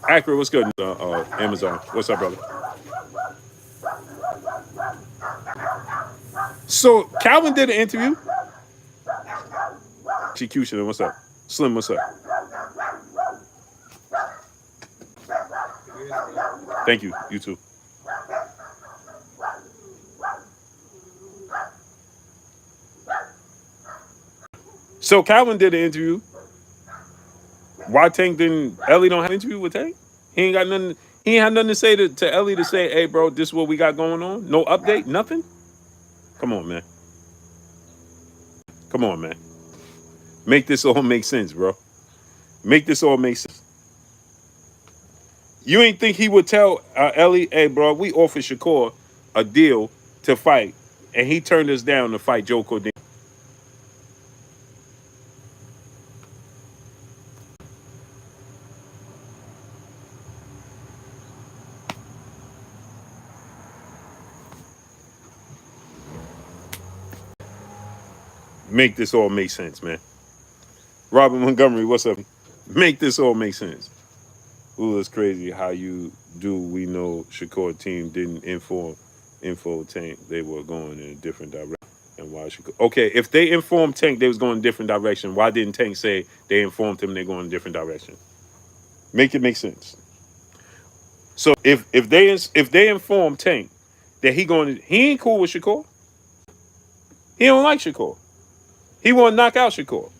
Accurate, what's good? Amazon, what's up, brother? So Calvin did an interview. Execution, what's up? Slim, what's up? Thank you. You too. So Calvin did an interview. Why Tank didn't? Ellie don't have an interview with Tank? He ain't got nothing. He ain't had nothing to say to Ellie to say, hey, bro, this is what we got going on. No update, nothing. Come on, man. Come on, man. Make this all make sense, bro. Make this all make sense. You ain't think he would tell Ellie, hey, bro, we offered Shakur a deal to fight, and he turned us down to fight Joe Cordino. Make this all make sense, man. Robert Montgomery, what's up? Make this all make sense. Ooh, it's crazy how you do. We know Shakur team didn't info Tank they were going in a different direction. And why Shakur? Okay, if they informed Tank they was going in a different direction, why didn't Tank say they informed him they're going in a different direction? Make it make sense. So if they informed Tank that he ain't cool with Shakur. He don't like Shakur. He want to knock out Shakur.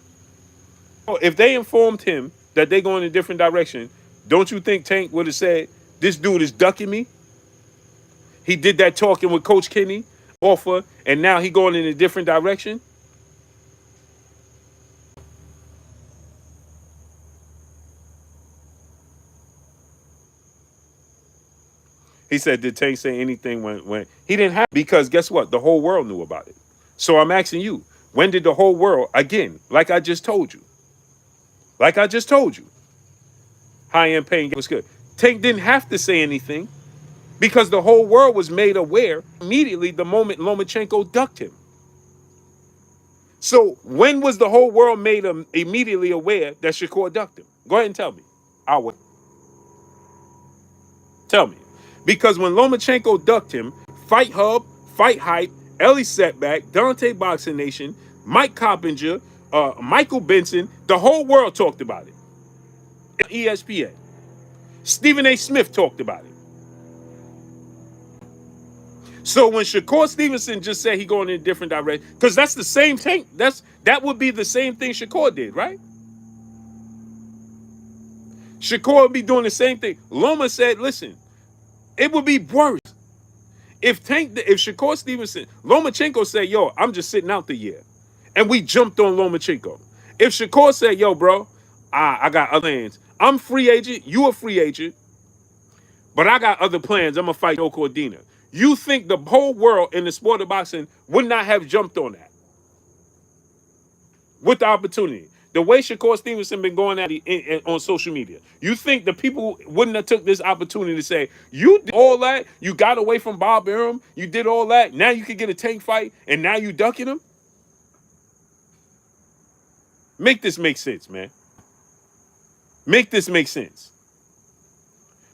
If they informed him that they going in a different direction, don't you think Tank would have said, this dude is ducking me? He did that talking with Coach Kenny, offer, and now he going in a different direction? He said, did Tank say anything when he didn't have, because guess what? The whole world knew about it. So I'm asking you, when did the whole world, again, like I just told you, high-end pain was good. Tank didn't have to say anything because the whole world was made aware immediately the moment Lomachenko ducked him. So when was the whole world made immediately aware that Shakur ducked him? Go ahead and tell me. I'll wait. Tell me. Because when Lomachenko ducked him, Fight Hub, Fight Hype, Ellie Setback, Dante Boxing Nation, Mike Coppinger, Michael Benson, the whole world talked about it. ESPN. Stephen A. Smith talked about it. So when Shakur Stevenson just said he going in a different direction, because that's the same thing. That would be the same thing Shakur did, right? Shakur would be doing the same thing. Loma said, listen, it would be worse. If Shakur Stevenson, Lomachenko said, yo, I'm just sitting out the year. And we jumped on Lomachenko. If Shakur said, yo, bro, I got other plans. I'm free agent, you a free agent, but I got other plans. I'm going to fight Joe Cordina. You think the whole world in the sport of boxing would not have jumped on that? With the opportunity. The way Shakur Stevenson been going at it on social media. You think the people wouldn't have took this opportunity to say, you did all that, you got away from Bob Arum, you did all that, now you could get a Tank fight, and now you ducking him? Make this make sense, man. Make this make sense.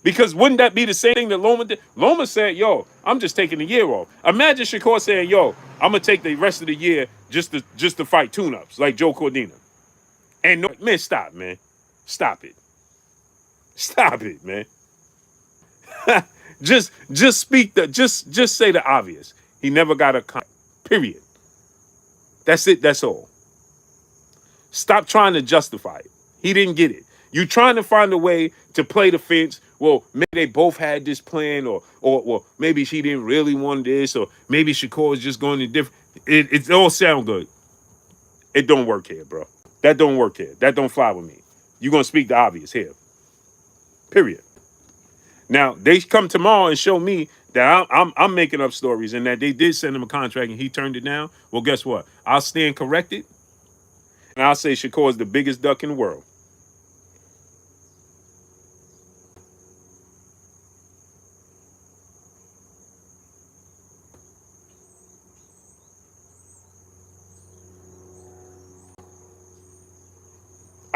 Because wouldn't that be the same thing that Loma did? Loma said, yo, I'm just taking a year off. Imagine Shakur saying, yo, I'm going to take the rest of the year just to fight tune-ups like Joe Cordina. And no, man, stop, man. Stop it. Stop it, man. just say the obvious. He never got a contract. Period. That's it. That's all. Stop trying to justify it. He didn't get it. You trying to find a way to play the fence. Well, maybe they both had this plan, or maybe she didn't really want this, or maybe Shakur is just going to different. It all sound good. It don't work here, bro. That don't work here. That don't fly with me. You're gonna speak the obvious here. Period. Now they come tomorrow and show me that I'm making up stories and that they did send him a contract and he turned it down. Well, guess what? I'll stand corrected, and I'll say Shakur is the biggest duck in the world.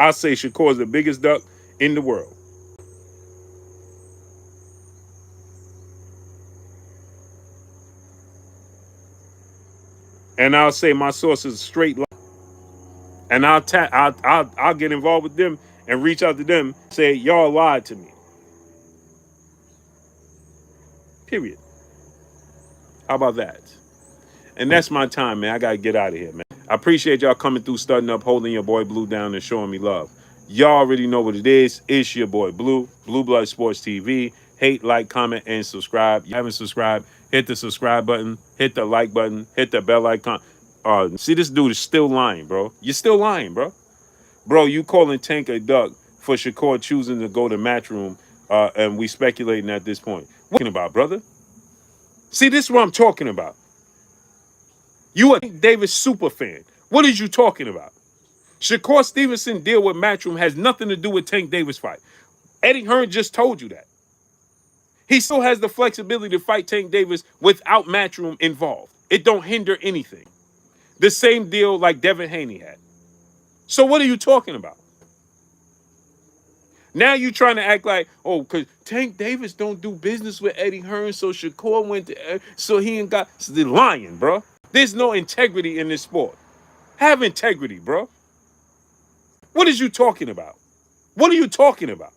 I'll say Shakur is the biggest duck in the world. And I'll say my source is straight line. And I'll get involved with them and reach out to them, say, y'all lied to me. Period. How about that? And that's my time, man. I got to get out of here, man. I appreciate y'all coming through, starting up, holding your boy Blue down and showing me love. Y'all already know what it is. It's your boy Blue, Blue Blood Sports TV. Hate, like, comment, and subscribe. If you haven't subscribed, hit the subscribe button, hit the like button, hit the bell icon. See, this dude is still lying, bro. You're still lying, bro. Bro, you calling Tank a duck for Shakur choosing to go to Matchroom, and we speculating at this point. What are you talking about, brother? See, this is what I'm talking about. You a Davis super fan. What are you talking about? Shakur Stevenson deal with Matchroom has nothing to do with Tank Davis fight. Eddie Hearn just told you that. He still has the flexibility to fight Tank Davis without Matchroom involved. It don't hinder anything. The same deal like Devin Haney had. So what are you talking about? Now you trying to act like, oh, because Tank Davis don't do business with Eddie Hearn, so Shakur went to, so he ain't got, so they're lying, bro. There's no integrity in this sport. Have integrity, bro. What is you talking about? What are you talking about?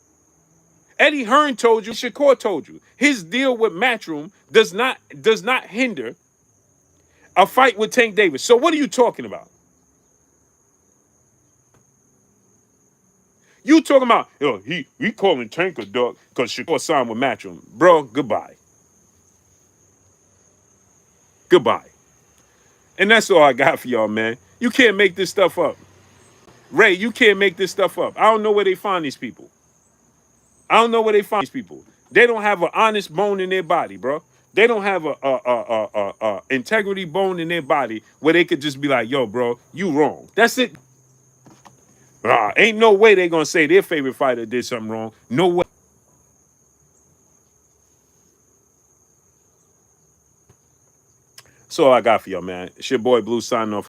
Eddie Hearn told you, Shakur told you, his deal with Matchroom does not hinder a fight with Tank Davis. So what are you talking about? You talking about, yo, he calling Tank a dog because Shakur signed with Matchroom. Bro, goodbye. Goodbye. And that's all I got for y'all, man. You can't make this stuff up. Ray, you can't make this stuff up. I don't know where they find these people. I don't know where they find these people. They don't have an honest bone in their body, bro. They don't have a integrity bone in their body where they could just be like, yo, bro, you wrong. That's it. Ain't no way they gonna say their favorite fighter did something wrong. No way. That's all I got for y'all, man. It's your boy Blue signing off.